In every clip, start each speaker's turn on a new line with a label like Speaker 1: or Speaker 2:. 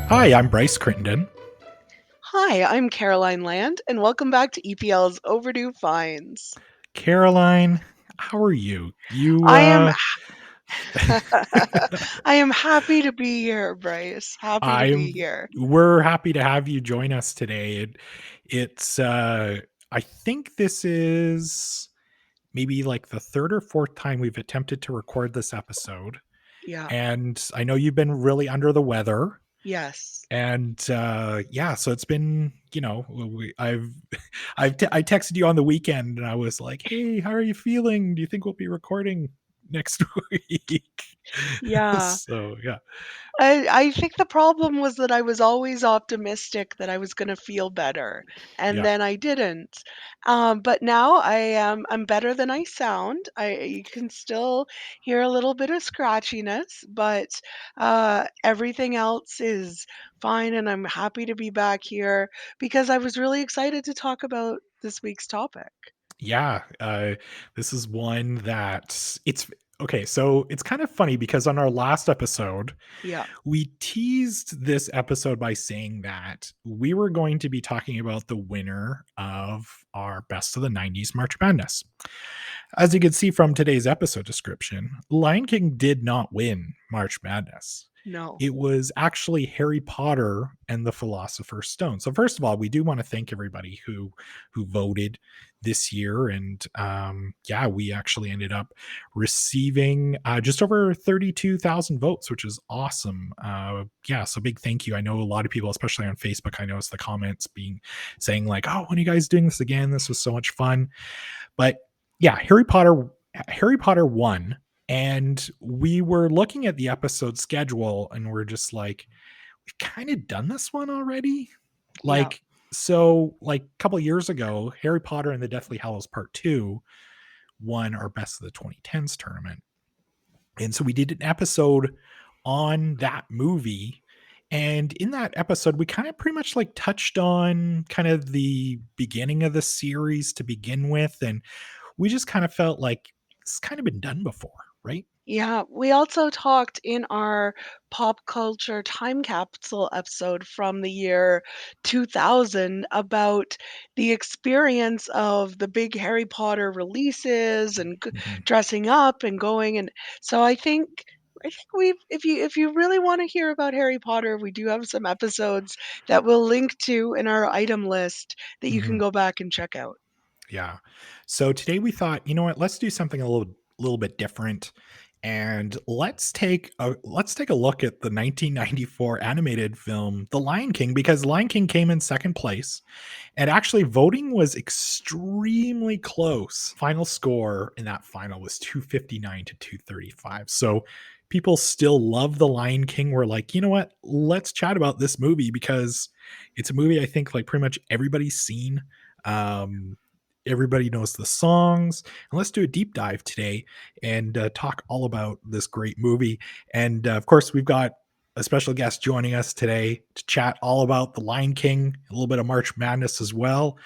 Speaker 1: Hi, I'm Bryce Crittenden.
Speaker 2: Hi, I'm Caroline Land, and welcome back to EPL's Overdue Finds.
Speaker 1: Caroline, how are you?
Speaker 2: I am I am happy to be here, Bryce. Happy to be
Speaker 1: I'm
Speaker 2: here.
Speaker 1: we're happy to have you join us today. It's I think this is maybe like the third or fourth time we've attempted to record this episode.
Speaker 2: Yeah.
Speaker 1: And I know you've been really under the weather.
Speaker 2: Yes.
Speaker 1: And yeah, so it's been, I texted you on the weekend and I was like, "Hey, how are you feeling? Do you think we'll be recording next week?"
Speaker 2: Yeah.
Speaker 1: So, yeah.
Speaker 2: I think the problem was that I was always optimistic that I was gonna feel better, and
Speaker 1: Yeah.
Speaker 2: then I didn't. But now I'm better than I sound. You can still hear a little bit of scratchiness, but everything else is fine, and I'm happy to be back here because I was really excited to talk about this week's topic.
Speaker 1: Yeah, this is one that it's okay, so it's kind of funny because on our last episode,
Speaker 2: Yeah.
Speaker 1: we teased this episode by saying that we were going to be talking about the winner of our Best of the 90s March Madness. As you can see from today's episode description, Lion King did not win March Madness.
Speaker 2: No.
Speaker 1: It was actually Harry Potter and the Philosopher's Stone. So first of all, we do want to thank everybody who voted this year, and yeah, we actually ended up receiving just over 32,000 votes, which is awesome. Yeah, so big thank you. I know a lot of people, especially on Facebook, I noticed the comments being saying like, "Oh, when are you guys doing this again? This was so much fun." But yeah, Harry Potter won, and we were looking at the episode schedule and we're just like, we've kind of done this one already.
Speaker 2: Yeah.
Speaker 1: Like, so like a couple years ago, Harry Potter and the Deathly Hallows Part 2 won our Best of the 2010s tournament. And so we did an episode on that movie. And in that episode, we kind of pretty much like touched on kind of the beginning of the series to begin with. And we just kind of felt like it's kind of been done before, right?
Speaker 2: Yeah, we also talked in our pop culture time capsule episode from the year 2000 about the experience of the big Harry Potter releases and
Speaker 1: Mhm.
Speaker 2: dressing up and going, and so I think we if you really want to hear about Harry Potter, we do have some episodes that we'll link to in our item list that you can
Speaker 1: Mhm.
Speaker 2: go back and check out.
Speaker 1: Yeah. So today we thought, you know what, let's do something a little bit different. And let's take a look at the 1994 animated film The Lion King, because Lion King came in second place, and actually voting was extremely close. Final score in that final was 259 to 235. So people still love The Lion King. We're like, you know what, let's chat about this movie because it's a movie I think like pretty much everybody's seen. um Everybody knows the songs, and let's do a deep dive today and talk all about this great movie. And of course, we've got a special guest joining us today to chat all about the Lion King, a little bit of March Madness as well.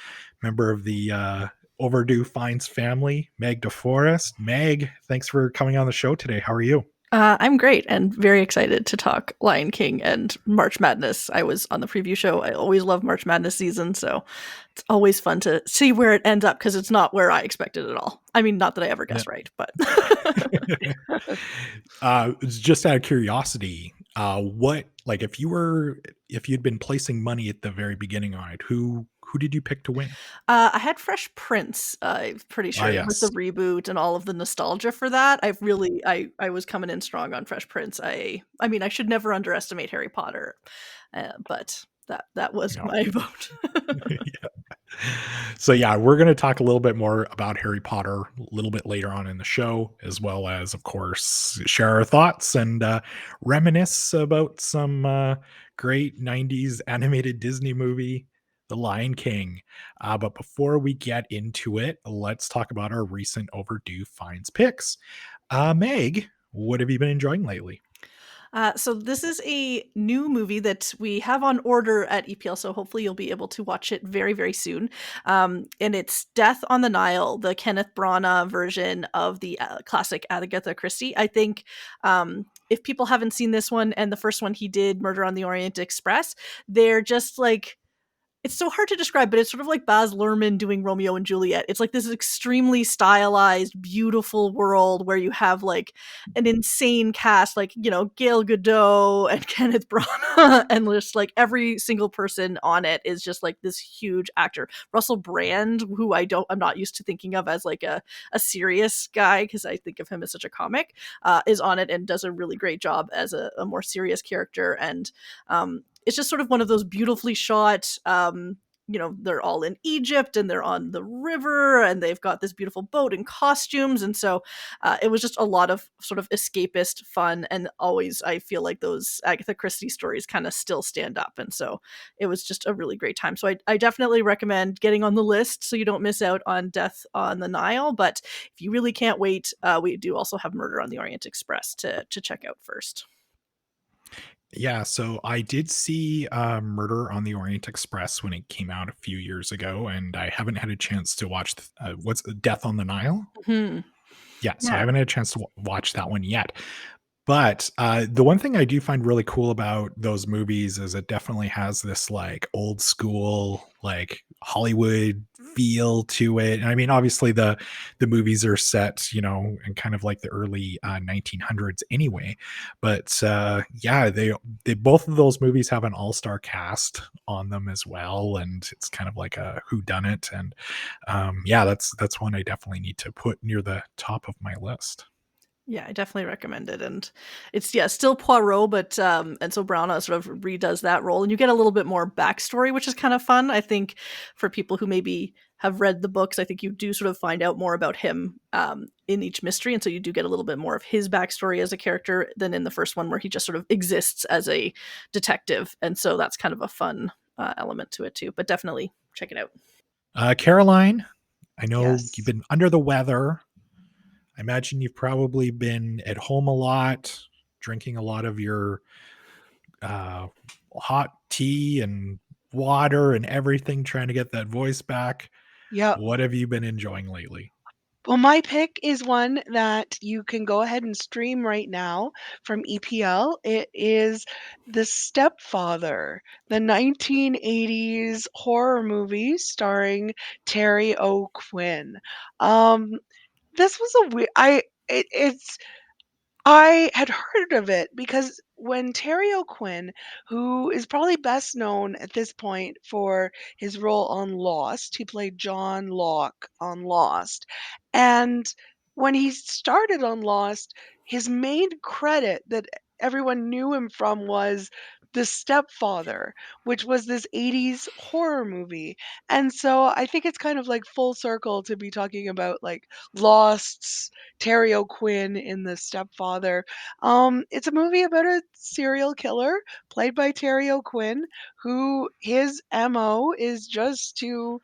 Speaker 1: Member of the Overdue Finds family, Meg DeForest. Meg, thanks for coming on the show today. How are you?
Speaker 3: I'm great and very excited to talk Lion King and March Madness. I was on the preview show. I always love March Madness season, so it's always fun to see where it ends up because it's not where I expected at all. I mean, not that I ever
Speaker 1: Yeah.
Speaker 3: guess right, but
Speaker 1: Just out of curiosity, what like if you'd been placing money at the very beginning on it, who did you pick to win?
Speaker 3: I had Fresh Prince. I'm pretty
Speaker 1: Ah,
Speaker 3: sure with the
Speaker 1: yes.
Speaker 3: reboot and all of the nostalgia for that. I was coming in strong on Fresh Prince. I mean, I should never underestimate Harry Potter, but that was
Speaker 1: Yeah.
Speaker 3: my vote.
Speaker 1: Yeah. So yeah, we're going to talk a little bit more about Harry Potter a little bit later on in the show, as well as, of course, share our thoughts and reminisce about some great '90s animated Disney movie, The Lion King. But before we get into it, let's talk about our recent overdue finds picks. Meg, what have you been enjoying lately?
Speaker 3: So this is a new movie that we have on order at EPL, so hopefully you'll be able to watch it very, very soon. And it's Death on the Nile, the Kenneth Branagh version of the classic Agatha Christie. I think if people haven't seen this one and the first one he did, Murder on the Orient Express, they're just like, it's so hard to describe, but it's sort of like Baz Luhrmann doing Romeo and Juliet. It's like this extremely stylized, beautiful world where you have like an insane cast, like, you know, Gail Godot and Kenneth Branagh, and just like every single person on it is just like this huge actor. Russell Brand, who I'm not used to thinking of as like a serious guy because I think of him as such a comic, is on it and does a really great job as a more serious character. And it's just sort of one of those beautifully shot, you know, they're all in Egypt and they're on the river and they've got this beautiful boat and costumes. And so it was just a lot of sort of escapist fun. And always, I feel like those Agatha Christie stories kind of still stand up. And so it was just a really great time. So I definitely recommend getting on the list so you don't miss out on Death on the Nile. But if you really can't wait, we do also have Murder on the Orient Express to check out first.
Speaker 1: Yeah, so I did see Murder on the Orient Express when it came out a few years ago, and I haven't had a chance to watch what's Death on the Nile?
Speaker 3: Hmm.
Speaker 1: Yeah, so I
Speaker 3: Yeah.
Speaker 1: haven't had a chance to watch that one yet. But the one thing I do find really cool about those movies is it definitely has this like old school, like Hollywood feel to it. And I mean, obviously the movies are set, you know, in kind of like the early 1900s anyway. But yeah, they both of those movies have an all-star cast on them as well, and it's kind of like a whodunit. And yeah, that's one I definitely need to put near the top of my list.
Speaker 3: Yeah, I definitely recommend it, and it's, yeah, still Poirot, but and so Brown sort of redoes that role, and you get a little bit more backstory, which is kind of fun. I think for people who maybe have read the books, I think you do sort of find out more about him in each mystery, and so you do get a little bit more of his backstory as a character than in the first one, where he just sort of exists as a detective, and so that's kind of a fun element to it too. But definitely check it out.
Speaker 1: Caroline, I know you've
Speaker 2: Yes.
Speaker 1: been under the weather. I imagine you've probably been at home a lot, drinking a lot of your uh, hot tea and water and everything, trying to get that voice back.
Speaker 2: Yep.
Speaker 1: What have you been enjoying lately?
Speaker 2: Well, my pick is one that you can go ahead and stream right now from EPL. It is The Stepfather, the 1980s horror movie starring Terry O'Quinn. Um, this was a weird. It's I had heard of it because when Terry O'Quinn, who is probably best known at this point for his role on Lost, he played John Locke on Lost. And when he started on Lost, his main credit that everyone knew him from was The Stepfather, which was this 80s horror movie. And so I think it's kind of like full circle to be talking about like Lost's Terry O'Quinn in The Stepfather. It's a movie about a serial killer played by Terry O'Quinn, who his MO is just to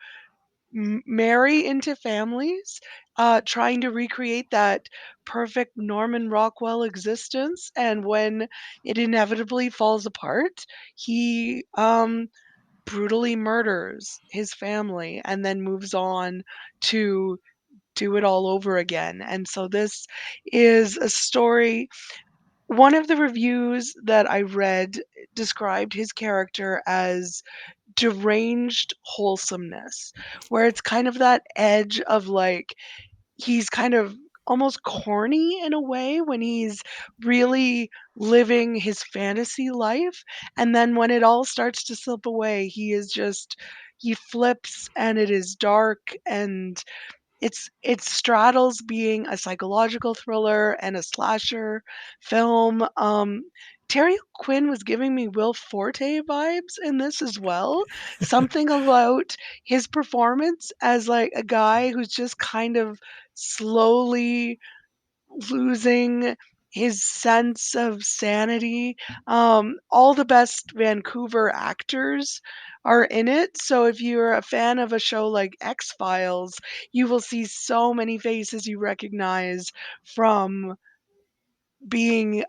Speaker 2: marry into families, trying to recreate that perfect Norman Rockwell existence. And when it inevitably falls apart, he brutally murders his family and then moves on to do it all over again. And so this is a story. One of the reviews that I read described his character as deranged wholesomeness, where it's kind of that edge of like he's kind of almost corny in a way when he's really living his fantasy life. And then when it all starts to slip away, he flips and it is dark and it straddles being a psychological thriller and a slasher film. Terry Quinn was giving me Will Forte vibes in this as well. Something about his performance as like a guy who's just kind of slowly losing his sense of sanity. All the best Vancouver actors are in it. So if you're a fan of a show like X Files, you will see so many faces you recognize from being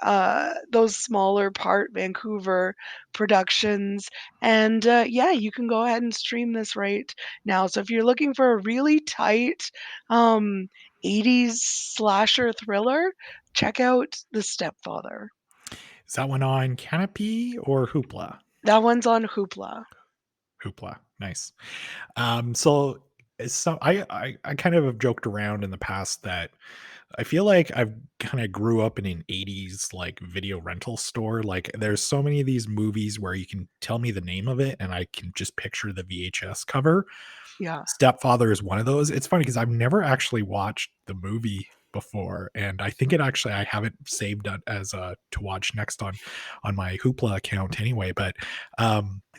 Speaker 2: those smaller part Vancouver productions. And yeah, you can go ahead and stream this right now. So if you're looking for a really tight um, 80s slasher thriller, check out The Stepfather.
Speaker 1: Is that one on Canopy or Hoopla?
Speaker 2: That one's on Hoopla.
Speaker 1: Hoopla. Nice. So I kind of have joked around in the past that I feel like I've kind of grew up in an 80s like video rental store. Like there's so many of these movies where you can tell me the name of it and I can just picture the VHS cover.
Speaker 2: Yeah.
Speaker 1: Stepfather is one of those. It's funny because I've never actually watched the movie before, and I think I have it saved as to watch next on my Hoopla account anyway. But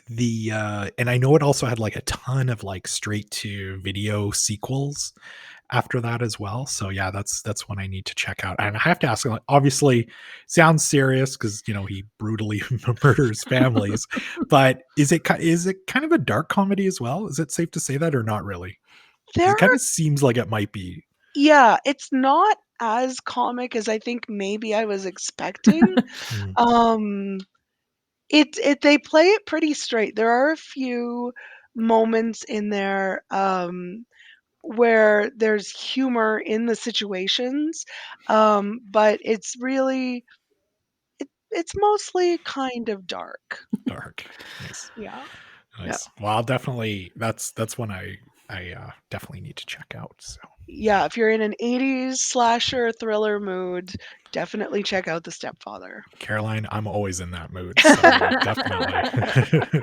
Speaker 1: the and I know it also had like a ton of like straight to video sequels after that as well. So yeah, that's one I need to check out. And I have to ask, like, obviously, sounds serious because he brutally murders families, but is it kind of a dark comedy as well? Is it safe to say that or not really? 'Cause
Speaker 2: There
Speaker 1: it kind
Speaker 2: are,
Speaker 1: of seems like it might be.
Speaker 2: yeah, it's not as comic as I think maybe I was expecting.
Speaker 1: Mm,
Speaker 2: Um, they play it pretty straight. There are a few moments in there, where there's humor in the situations, but it's mostly kind of dark.
Speaker 1: dark. Nice.
Speaker 2: Yeah.
Speaker 3: Yeah.
Speaker 1: Nice. Well, I'll definitely that's one I definitely need to check out. So
Speaker 2: Yeah, if you're in an 80s slasher thriller mood, definitely check out The Stepfather.
Speaker 1: Caroline, I'm always in that mood. So definitely.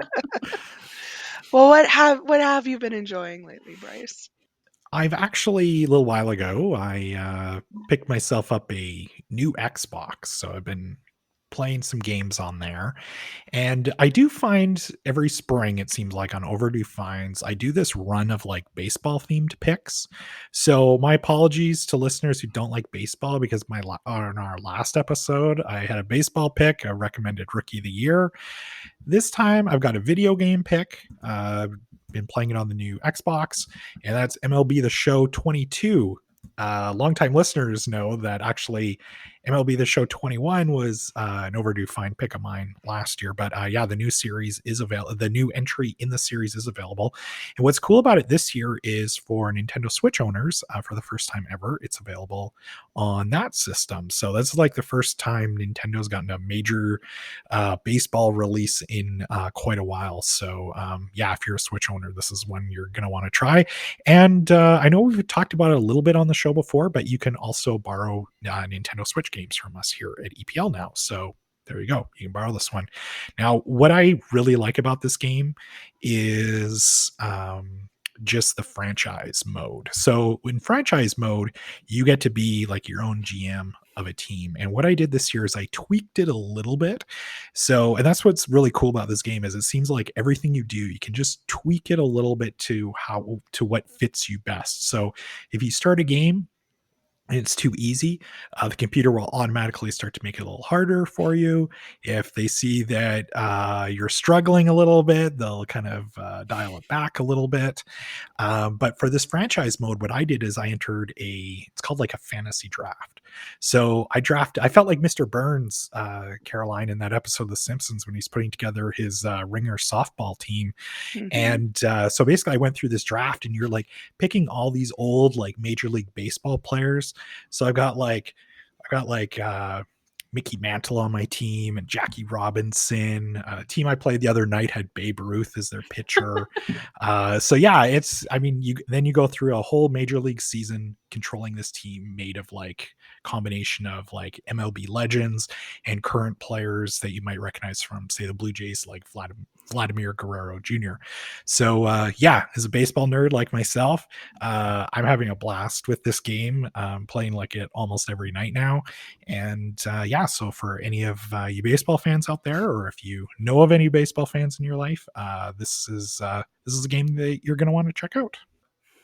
Speaker 2: Well, what have you been enjoying lately, Bryce?
Speaker 1: I've actually, a little while ago, I picked myself up a new Xbox. So I've been playing some games on there. And I do find every spring, it seems like on Overdue Finds, I do this run of like baseball themed picks. So my apologies to listeners who don't like baseball because on our last episode, I had a baseball pick, a recommended rookie of the year. This time I've got a video game pick. Been playing it on the new Xbox, and that's MLB The Show 22. Longtime listeners know that actually MLB The Show 21 was an overdue fine pick of mine last year. But yeah, the new series is available. The new entry in the series is available. And what's cool about it this year is for Nintendo Switch owners, for the first time ever, it's available on that system. So that's like the first time Nintendo's gotten a major baseball release in quite a while. So yeah, if you're a Switch owner, this is one you're going to want to try. And I know we've talked about it a little bit on the show before, but you can also borrow Nintendo Switch games from us here at EPL now. So there you go. You can borrow this one. Now, what I really like about this game is just the franchise mode. So in franchise mode, you get to be like your own GM of a team. And what I did this year is I tweaked it a little bit. So, and that's what's really cool about this game is it seems like everything you do, you can just tweak it a little bit to what fits you best. So if you start a game and it's too easy, the computer will automatically start to make it a little harder for you. If they see that you're struggling a little bit, they'll kind of dial it back a little bit. But for this franchise mode, what I did is I entered it's called like a fantasy draft. So I felt like Mr. Burns, Caroline, in that episode of The Simpsons when he's putting together his Ringer softball team.
Speaker 2: Mhm.
Speaker 1: And so basically I went through this draft and you're like picking all these old like Major League Baseball players. So I've got Mickey Mantle on my team and Jackie Robinson. Team I played the other night had Babe Ruth as their pitcher. So yeah, you go through a whole major league season controlling this team made of like combination of like MLB legends and current players that you might recognize from say the Blue Jays like Vladimir Guerrero Jr. So yeah, as a baseball nerd like myself, I'm having a blast with this game. Playing like it almost every night now. And yeah, so for any of you baseball fans out there, or if you know of any baseball fans in your life, this is a game that you're going to want to check out.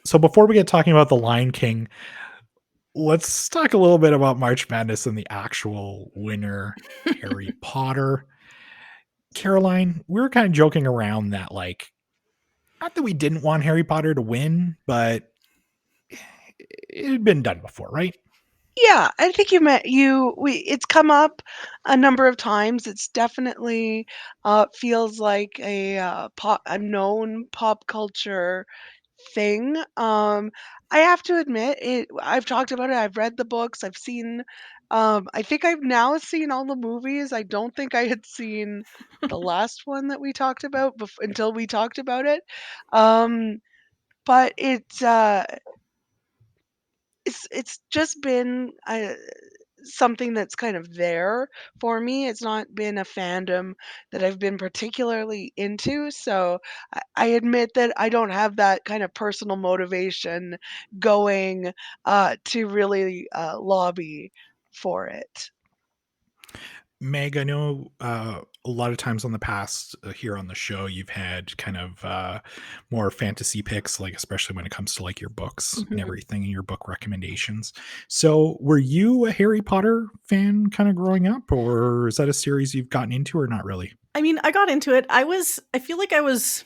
Speaker 1: So before we get talking about the Lion King, let's talk a little bit about March Madness and the actual winner, Harry Potter. Caroline, we were kind of joking around that, like, not that we didn't want Harry Potter to win, but it had been done before, right?
Speaker 2: Yeah, I think it's come up a number of times. It's definitely feels like a known pop culture thing. I have to admit it. I've talked about it. I've read the books. I've seen. I think I've now seen all the movies. I don't think I had seen the last one that we talked about until we talked about it. Um, but it's just been something that's kind of there for me. It's not been a fandom that I've been particularly into, so I admit that I don't have that kind of personal motivation going to really lobby for it.
Speaker 1: Meg, I know a lot of times on the past here on the show, you've had kind of more fantasy picks, like especially when it comes to like your books and
Speaker 3: Mhm.
Speaker 1: everything and your book recommendations. So, were you a Harry Potter fan kind of growing up, or is that a series you've gotten into, or not really?
Speaker 3: I mean, I got into it. I feel like I was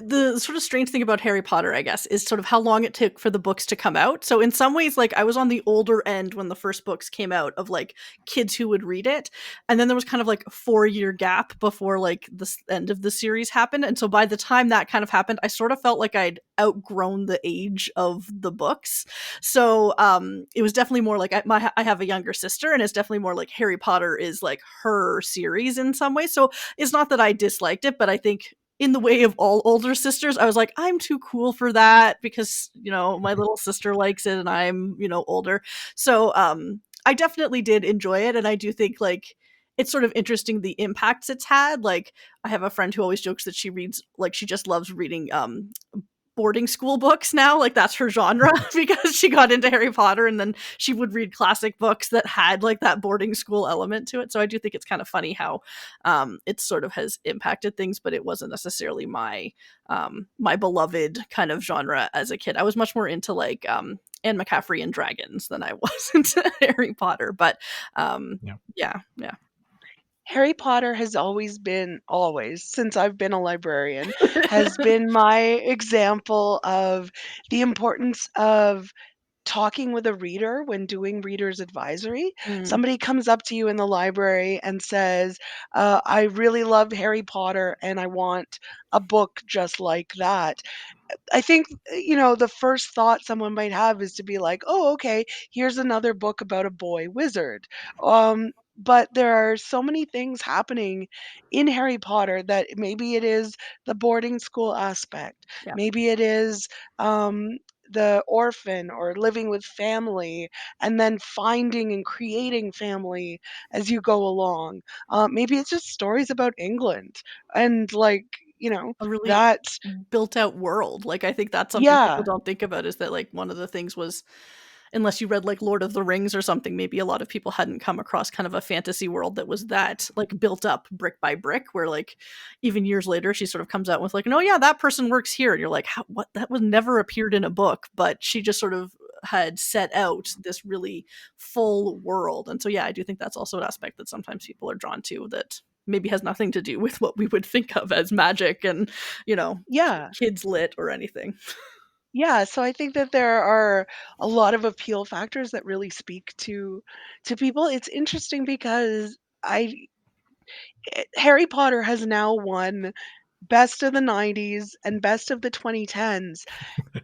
Speaker 3: the sort of strange thing about Harry Potter, I guess, is sort of how long it took for the books to come out. So in some ways, like I was on the older end when the first books came out of like kids who would read it. And then there was kind of like a 4-year gap before like the end of the series happened. And so by the time that kind of happened, I sort of felt like I'd outgrown the age of the books. So it was definitely more like I have a younger sister, and it's definitely more like Harry Potter is like her series in some ways. So it's not that I disliked it, but I think in the way of all older sisters, I was like, I'm too cool for that because, my little sister likes it and I'm, older. So I definitely did enjoy it. And I do think like it's sort of interesting the impacts it's had. Like I have a friend who always jokes that she reads like she just loves reading boarding school books now, like that's her genre because she got into Harry Potter and then she would read classic books that had like that boarding school element to it. So I do think it's kind of funny how it sort of has impacted things, but it wasn't necessarily my beloved kind of genre as a kid. I was much more into like Anne McCaffrey and dragons than I was into Harry Potter. But
Speaker 1: Yeah.
Speaker 3: yeah.
Speaker 2: Harry Potter has always, since I've been a librarian, has been my example of the importance of talking with a reader when doing reader's advisory.
Speaker 3: Mm,
Speaker 2: Somebody comes up to you in the library and says, I really love Harry Potter and I want a book just like that. I think, the first thought someone might have is to be like, "Oh, okay, here's another book about a boy wizard." But there are so many things happening in Harry Potter that maybe it is the boarding school aspect,
Speaker 3: yeah.
Speaker 2: maybe it is the orphan or living with family and then finding and creating family as you go along. Maybe it's just stories about England and like,
Speaker 3: A really
Speaker 2: that.
Speaker 3: built out world. Like, I think that's something people
Speaker 2: Yeah.
Speaker 3: don't think about is that, like, one of the things was unless you read, like, Lord of the Rings or something, maybe a lot of people hadn't come across kind of a fantasy world that was that, like, built up brick by brick where, like, even years later, she sort of comes out with, like, "No, yeah, that person works here." And you're like, "How what? That was never appeared in a book," but she just sort of had set out this really full world. And so, yeah, I do think that's also an aspect that sometimes people are drawn to that maybe has nothing to do with what we would think of as magic and, you know,
Speaker 2: Yeah.
Speaker 3: kids lit or anything.
Speaker 2: Yeah, so I think that there are a lot of appeal factors that really speak to people. It's interesting because Harry Potter has now won best of the 90s and best of the 2010s.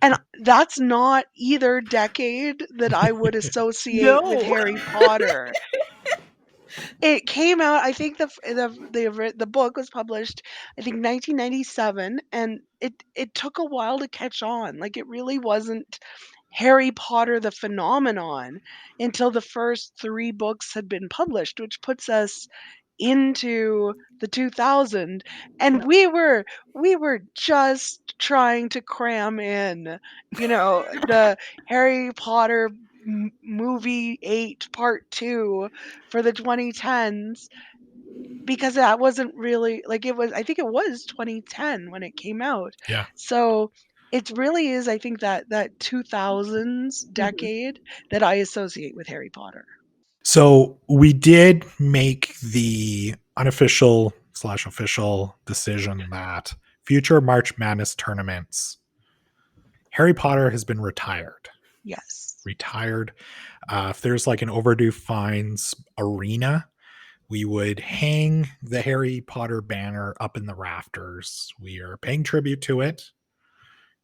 Speaker 2: And that's not either decade that I would associate with
Speaker 3: No.
Speaker 2: Harry Potter. It came out, I think the book was published, I think 1997, and it took a while to catch on. Like it really wasn't Harry Potter the phenomenon until the first 3 books had been published, which puts us into the 2000, and
Speaker 3: Yeah.
Speaker 2: we were just trying to cram in, the Harry Potter movie 8 part 2 for the 2010s because that wasn't really like it was. I think it was 2010 when it came out.
Speaker 1: Yeah.
Speaker 2: So it really is, I think, that 2000s
Speaker 3: Mhm.
Speaker 2: decade that I associate with Harry Potter.
Speaker 1: So we did make the unofficial slash official decision that future March Madness tournaments, Harry Potter has been retired.
Speaker 2: Yes.
Speaker 1: retired. If there's like an Overdue Finds arena, we would hang the Harry Potter banner up in the rafters. We are paying tribute to it.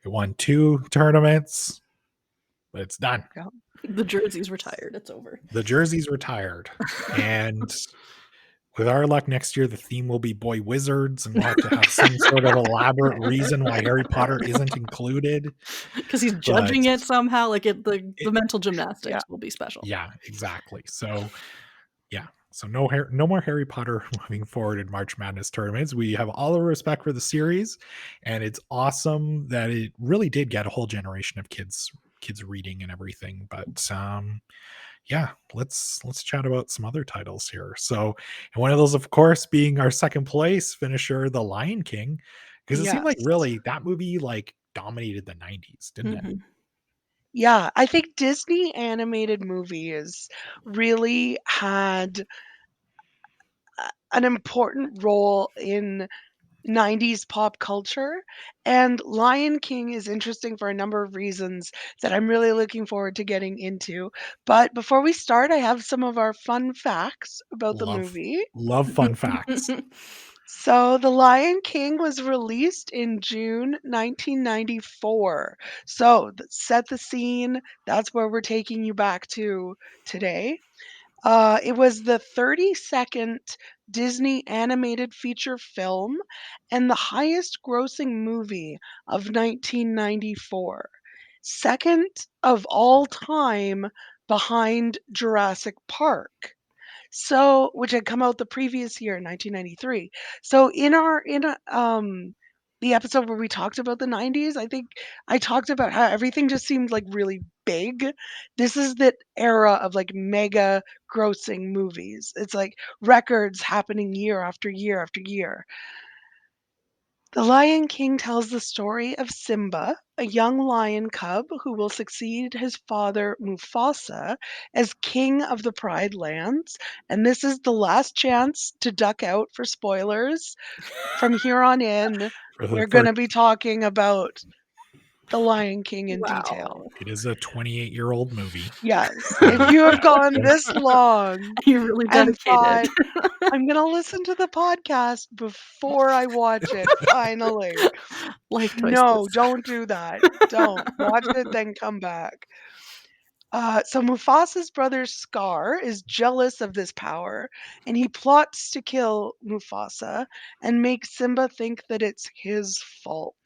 Speaker 1: It won 2 tournaments, but it's done.
Speaker 2: Yeah.
Speaker 3: The jersey's retired. It's over.
Speaker 1: The jersey's retired. And with our luck, next year the theme will be boy wizards, and we'll have to have some sort of elaborate reason why Harry Potter isn't included.
Speaker 3: Because he's judging it somehow. Like the mental gymnastics will be special.
Speaker 1: Yeah, exactly. So yeah. So no more Harry Potter moving forward in March Madness tournaments. We have all the respect for the series, and it's awesome that it really did get a whole generation of kids reading and everything. But yeah, let's chat about some other titles here. So, and one of those, of course, being our second place finisher, The Lion King, because it seemed like really that movie like dominated the 90s, didn't it?
Speaker 2: Yeah, I think Disney animated movies really had an important role in 90s pop culture, and Lion King is interesting for a number of reasons that I'm really looking forward to getting into. But before we start, I have some of our fun facts about the movie.
Speaker 1: Love fun facts.
Speaker 2: So, The Lion King was released in June 1994. So, set the scene. That's where we're taking you back to today. It was the 32nd Disney animated feature film and the highest grossing movie of 1994. Second of all time behind Jurassic Park. So, which had come out the previous year, 1993. So the episode where we talked about the 90s, I think I talked about how everything just seemed like really big. This is the era of like mega grossing movies. It's like records happening year after year after year. The Lion King tells the story of Simba, a young lion cub who will succeed his father Mufasa as king of the Pride Lands. And this is the last chance to duck out for spoilers. From here on in, we're going to be talking about The Lion King in detail.
Speaker 1: It is a 28-year-old movie.
Speaker 2: Yes. If you have gone this long
Speaker 3: You're really
Speaker 2: and
Speaker 3: dedicated.
Speaker 2: thought, I'm going to listen to the podcast before I watch it, finally.
Speaker 3: Life choices.
Speaker 2: No, don't do that. Don't. Watch it, then come back. So Mufasa's brother Scar is jealous of this power, and he plots to kill Mufasa and make Simba think that it's his fault.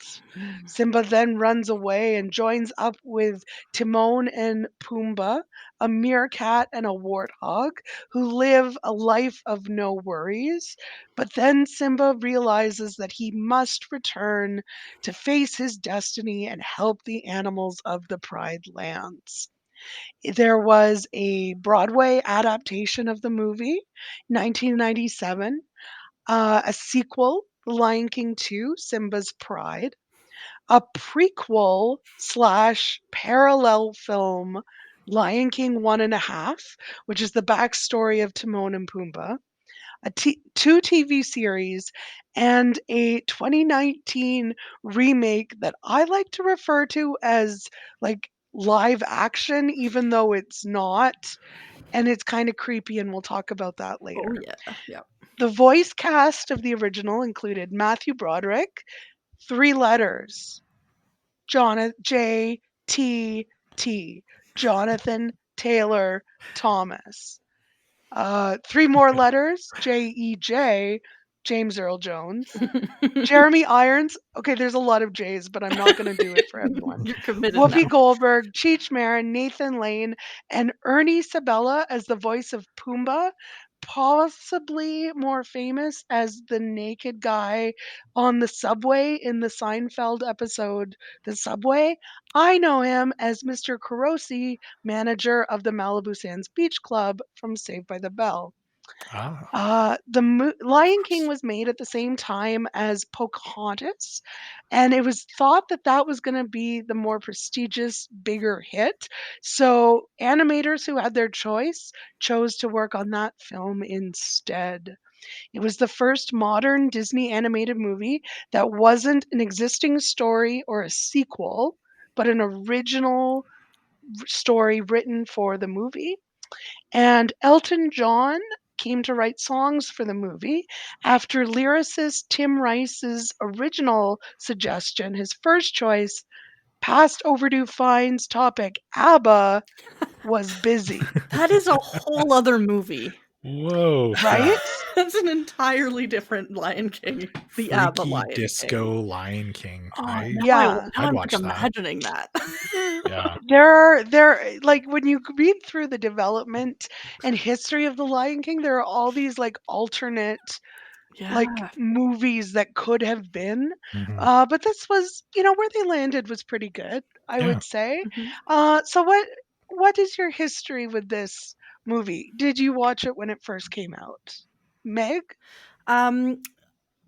Speaker 2: Simba then runs away and joins up with Timon and Pumbaa, a meerkat and a warthog, who live a life of no worries. But then Simba realizes that he must return to face his destiny and help the animals of the Pride Lands. There was a Broadway adaptation of the movie, 1997, a sequel, The Lion King 2, Simba's Pride, a prequel slash parallel film, Lion King 1.5, which is the backstory of Timon and Pumbaa, two TV series, and a 2019 remake that I like to refer to as like live action, even though it's not. And it's kind of creepy, and we'll talk about that later.
Speaker 3: Oh, yeah. Yeah.
Speaker 2: The voice cast of the original included Matthew Broderick, 3 letters, J-T-T, Jonathan Taylor Thomas. 3 more letters, J-E-J, James Earl Jones. Jeremy Irons. Okay, there's a lot of J's, but I'm not going to do it for everyone.
Speaker 3: You're committed
Speaker 2: Whoopi
Speaker 3: now.
Speaker 2: Goldberg, Cheech Marin, Nathan Lane, and Ernie Sabella as the voice of Pumbaa, possibly more famous as the naked guy on the subway in the Seinfeld episode The Subway. I know him as Mr. Kurosi, manager of the Malibu Sands Beach Club from Saved by the Bell. Lion King was made at the same time as Pocahontas, and it was thought that that was going to be the more prestigious, bigger hit. So animators who had their choice chose to work on that film instead. It was the first modern Disney animated movie that wasn't an existing story or a sequel, but an original story written for the movie. And Elton John came to write songs for the movie after lyricist Tim Rice's original suggestion. His first choice, past Overdue Finds topic, ABBA, was busy,
Speaker 3: That is a whole other movie.
Speaker 1: Whoa.
Speaker 2: right?
Speaker 1: Yeah.
Speaker 3: That's an entirely different Lion King. The ABBA
Speaker 1: Freaky
Speaker 3: Lion King.
Speaker 1: disco Lion King.
Speaker 3: Oh, now
Speaker 2: Yeah.
Speaker 1: I'd
Speaker 3: I'm
Speaker 1: watch
Speaker 3: like
Speaker 1: that.
Speaker 3: imagining that.
Speaker 1: Yeah.
Speaker 2: There like when you read through the development and history of the Lion King, there are all these like alternate like
Speaker 3: Yeah.
Speaker 2: movies that could have been.
Speaker 1: Mhm.
Speaker 2: But this was, where they landed was pretty good, I
Speaker 1: Yeah.
Speaker 2: would say.
Speaker 3: Mhm.
Speaker 2: So what is your history with this movie? Did you watch it when it first came out? Meg?
Speaker 3: Um,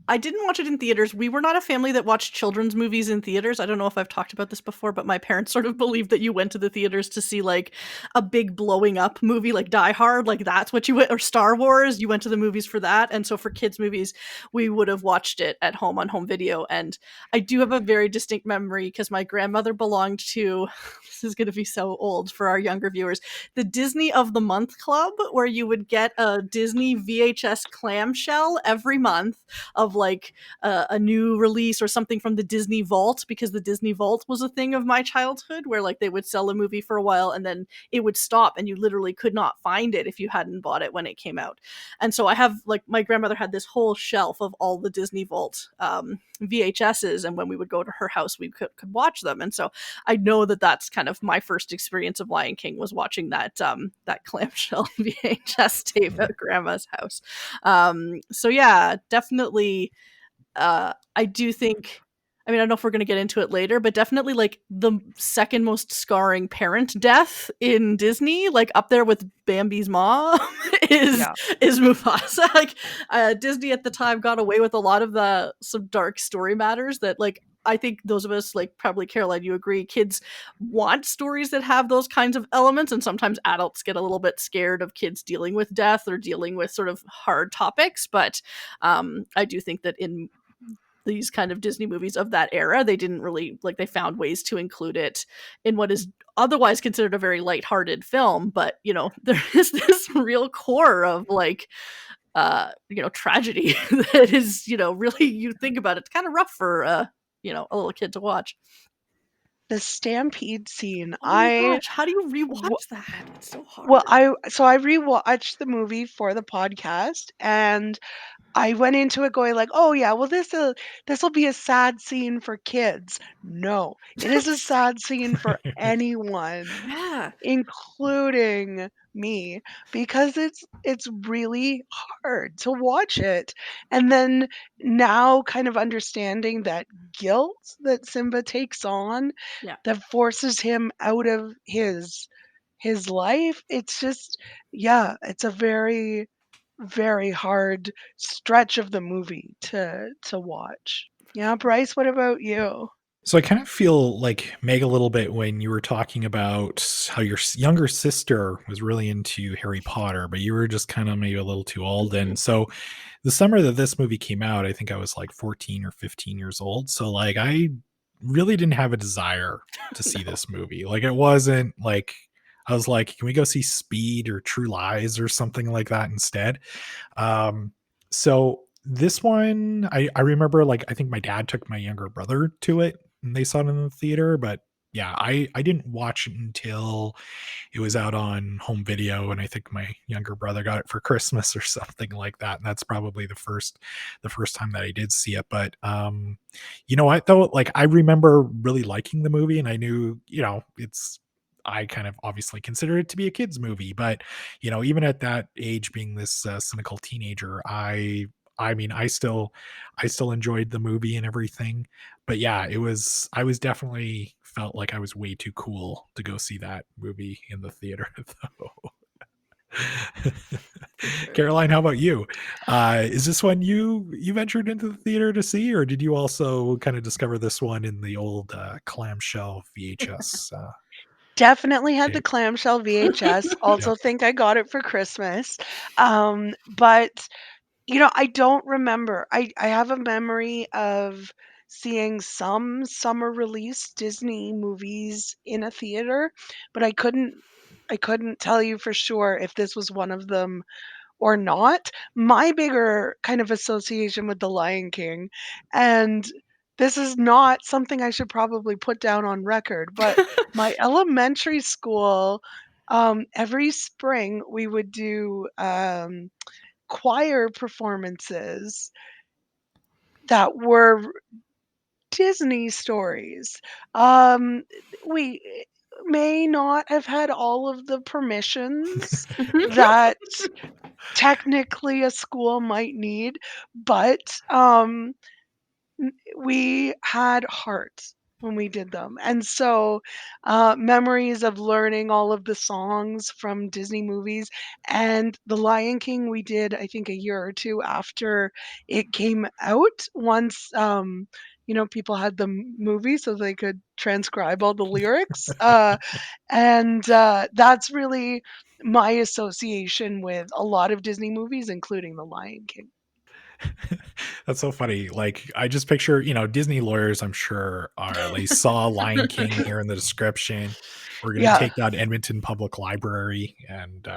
Speaker 3: I didn't watch it in theaters. We were not a family that watched children's movies in theaters. I don't know if I've talked about this before, but my parents sort of believed that you went to the theaters to see like a big blowing up movie like Die Hard, like that's what you went, or Star Wars, you went to the movies for that. And so for kids movies, we would have watched it at home on home video. And I do have a very distinct memory because my grandmother belonged to this is going to be so old for our younger viewers, the Disney of the Month Club, where you would get a Disney VHS clamshell every month of like a new release or something from the Disney Vault, because the Disney Vault was a thing of my childhood where like they would sell a movie for a while and then it would stop and you literally could not find it if you hadn't bought it when it came out. And so I have like my grandmother had this whole shelf of all the Disney Vault VHSs, and when we would go to her house we could watch them. And so I know that that's kind of my first experience of Lion King, was watching that that clamshell VHS tape at grandma's house. So yeah, definitely. I do think, I mean, I don't know if we're going to get into it later, but definitely like the second most scarring parent death in Disney, like up there with Bambi's mom, is Mufasa. Like Disney at the time got away with a lot of some dark story matters that like I think those of us, like probably Caroline, you agree, kids want stories that have those kinds of elements, and sometimes adults get a little bit scared of kids dealing with death or dealing with sort of hard topics. But I do think that in these kind of Disney movies of that era, they didn't really like, they found ways to include it in what is otherwise considered a very lighthearted film, but there is this real core of like tragedy that is really, you think about it, it's kind of rough for a little kid to watch.
Speaker 2: The stampede scene.
Speaker 3: Oh my gosh, how do you rewatch that? It's so hard.
Speaker 2: Well, I rewatched the movie for the podcast, and I went into it going like, "Oh yeah, well this'll be a sad scene for kids." No, it is a sad scene for anyone,
Speaker 3: Yeah.
Speaker 2: including me, because it's really hard to watch it. And then now kind of understanding that guilt that Simba takes on
Speaker 3: Yeah.
Speaker 2: that forces him out of his life, it's just it's a very very hard stretch of the movie to watch. Yeah, Bryce, what about you?
Speaker 1: So I kind of feel like Meg a little bit when you were talking about how your younger sister was really into Harry Potter, but you were just kind of maybe a little too old. And so the summer that this movie came out, I think I was like 14 or 15 years old. So like I really didn't have a desire to see this movie. Like it wasn't like I was like, can we go see Speed or True Lies or something like that instead? So this one, I remember like I think my dad took my younger brother to it and they saw it in the theater, but yeah, I didn't watch it until it was out on home video, and I think my younger brother got it for Christmas or something like that. And that's probably the first time that I did see it. But you know what though? Like I remember really liking the movie, and I knew, I kind of obviously consider it to be a kid's movie, but even at that age, being this cynical teenager, I mean, I still enjoyed the movie and everything. But yeah, I was definitely felt like I was way too cool to go see that movie in the theater though. Caroline, how about you? Is this one you ventured into the theater to see, or did you also kind of discover this one in the old clamshell VHS?
Speaker 2: Definitely had the
Speaker 1: Tape?
Speaker 2: clamshell VHS. Also think I got it for Christmas. But I don't remember. I have a memory of seeing some summer release Disney movies in a theater, but I couldn't tell you for sure if this was one of them or not. My bigger kind of association with The Lion King, and this is not something I should probably put down on record, but my elementary school, every spring we would do choir performances that were Disney stories. Um, we may not have had all of the permissions that technically a school might need, but we had heart when we did them. And so, memories of learning all of the songs from Disney movies and The Lion King, we did, I think, a year or two after it came out. Once, people had the movie so they could transcribe all the lyrics. And that's really my association with a lot of Disney movies, including The Lion King.
Speaker 1: That's so funny. Like, I just picture, Disney lawyers, I'm sure, they saw Lion King here in the description. We're going to
Speaker 2: Yeah.
Speaker 1: take down Edmonton Public Library. And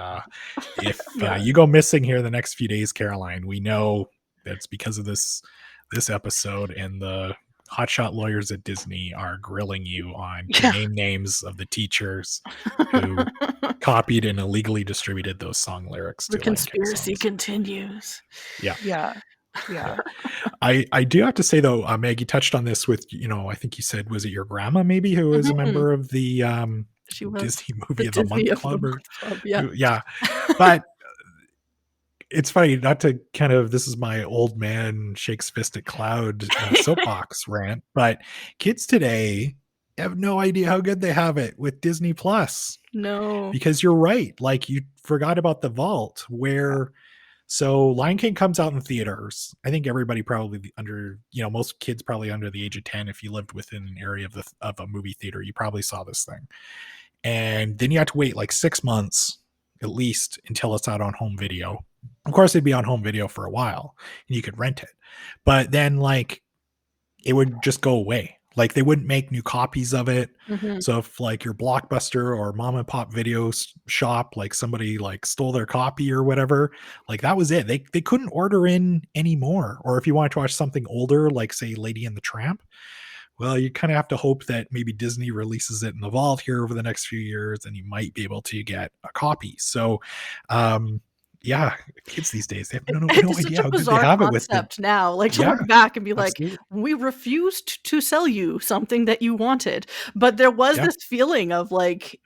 Speaker 1: if
Speaker 3: Yeah.
Speaker 1: you go missing here the next few days, Caroline, we know that's because of this episode, and the hotshot lawyers at Disney are grilling you on to
Speaker 2: Yeah.
Speaker 1: name names of the teachers who copied and illegally distributed those song lyrics
Speaker 3: The
Speaker 1: to Lion King
Speaker 3: conspiracy
Speaker 1: songs.
Speaker 3: continues.
Speaker 1: Yeah.
Speaker 2: Yeah. Yeah.
Speaker 1: I do have to say though, Maggie touched on this with, I think you said, was it your grandma maybe who was a
Speaker 3: Mhm.
Speaker 1: member of the
Speaker 3: She was
Speaker 1: Disney
Speaker 3: the
Speaker 1: movie of the
Speaker 3: Disney
Speaker 1: Month
Speaker 3: of the
Speaker 1: Club, or
Speaker 3: Month Club, yeah.
Speaker 1: yeah. But it's funny, not to kind of, this is my old man shakes fist at cloud soapbox rant, but kids today have no idea how good they have it with Disney Plus.
Speaker 3: No.
Speaker 1: Because you're right, like you forgot about the vault where. So Lion King comes out in theaters. I think everybody probably under, most kids probably under the age of 10, if you lived within an area of a movie theater, you probably saw this thing. And then you have to wait like 6 months at least until it's out on home video. Of course, it'd be on home video for a while and you could rent it. But then like it would just go away. Like they wouldn't make new copies of it.
Speaker 3: Mhm.
Speaker 1: So if like your Blockbuster or mom and pop video shop, like somebody like stole their copy or whatever, like that was it. They couldn't order in anymore. Or if you wanted to watch something older, like say Lady and the Tramp, well, you kind of have to hope that maybe Disney releases it in the vault here over the next few years, and you might be able to get a copy. So, yeah, kids these days, they have no
Speaker 3: It's such
Speaker 1: idea
Speaker 3: a
Speaker 1: how good they
Speaker 3: bizarre
Speaker 1: have it with it.
Speaker 3: concept now, like to
Speaker 1: Yeah,
Speaker 3: look back and be like,
Speaker 1: absolutely.
Speaker 3: we refused to sell you something that you wanted. But there was
Speaker 1: Yeah.
Speaker 3: this feeling of like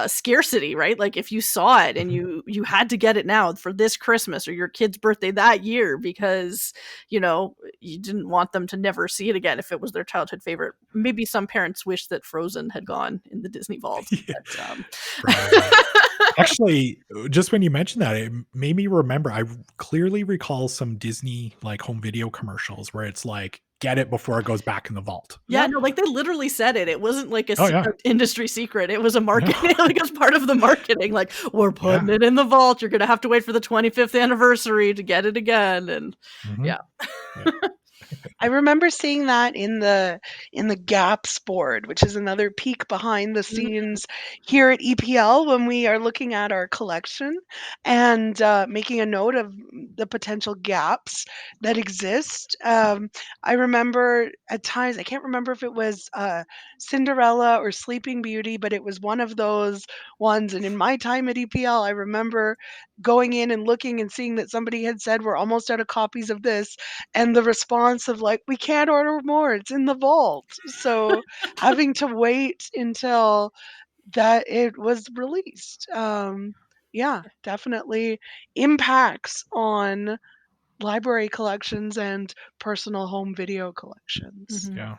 Speaker 3: scarcity, right? Like if you saw it and
Speaker 1: Mhm.
Speaker 3: you had to get it now for this Christmas or your kid's birthday that year because you didn't want them to never see it again if it was their childhood favorite. Maybe some parents wish that Frozen had gone in the Disney vault.
Speaker 1: Yeah,
Speaker 3: But,
Speaker 1: probably. Actually, just when you mentioned that, it made me remember. I clearly recall some Disney like home video commercials where it's like, get it before it goes back in the vault.
Speaker 3: yeah, no, like they literally said it. It wasn't like
Speaker 1: Oh yeah.
Speaker 3: industry secret. It was a
Speaker 1: No.
Speaker 3: marketing, like it was part of the marketing. Like we're putting it in the vault. You're gonna have to wait for the 25th anniversary to get it again. And
Speaker 1: Mhm.
Speaker 3: yeah.
Speaker 1: Yeah.
Speaker 2: I remember seeing that in the gaps board, which is another peek behind the scenes here at EPL when we are looking at our collection and making a note of the potential gaps that exist. I remember at times, I can't remember if it was Cinderella or Sleeping Beauty, but it was one of those ones. And in my time at EPL, I remember going in and looking and seeing that somebody had said, we're almost out of copies of this. And the response of like, we can't order more, it's in the vault. So having to wait until that it was released. Yeah, definitely impacts on library collections and personal home video collections.
Speaker 3: Mhm.
Speaker 1: Yeah.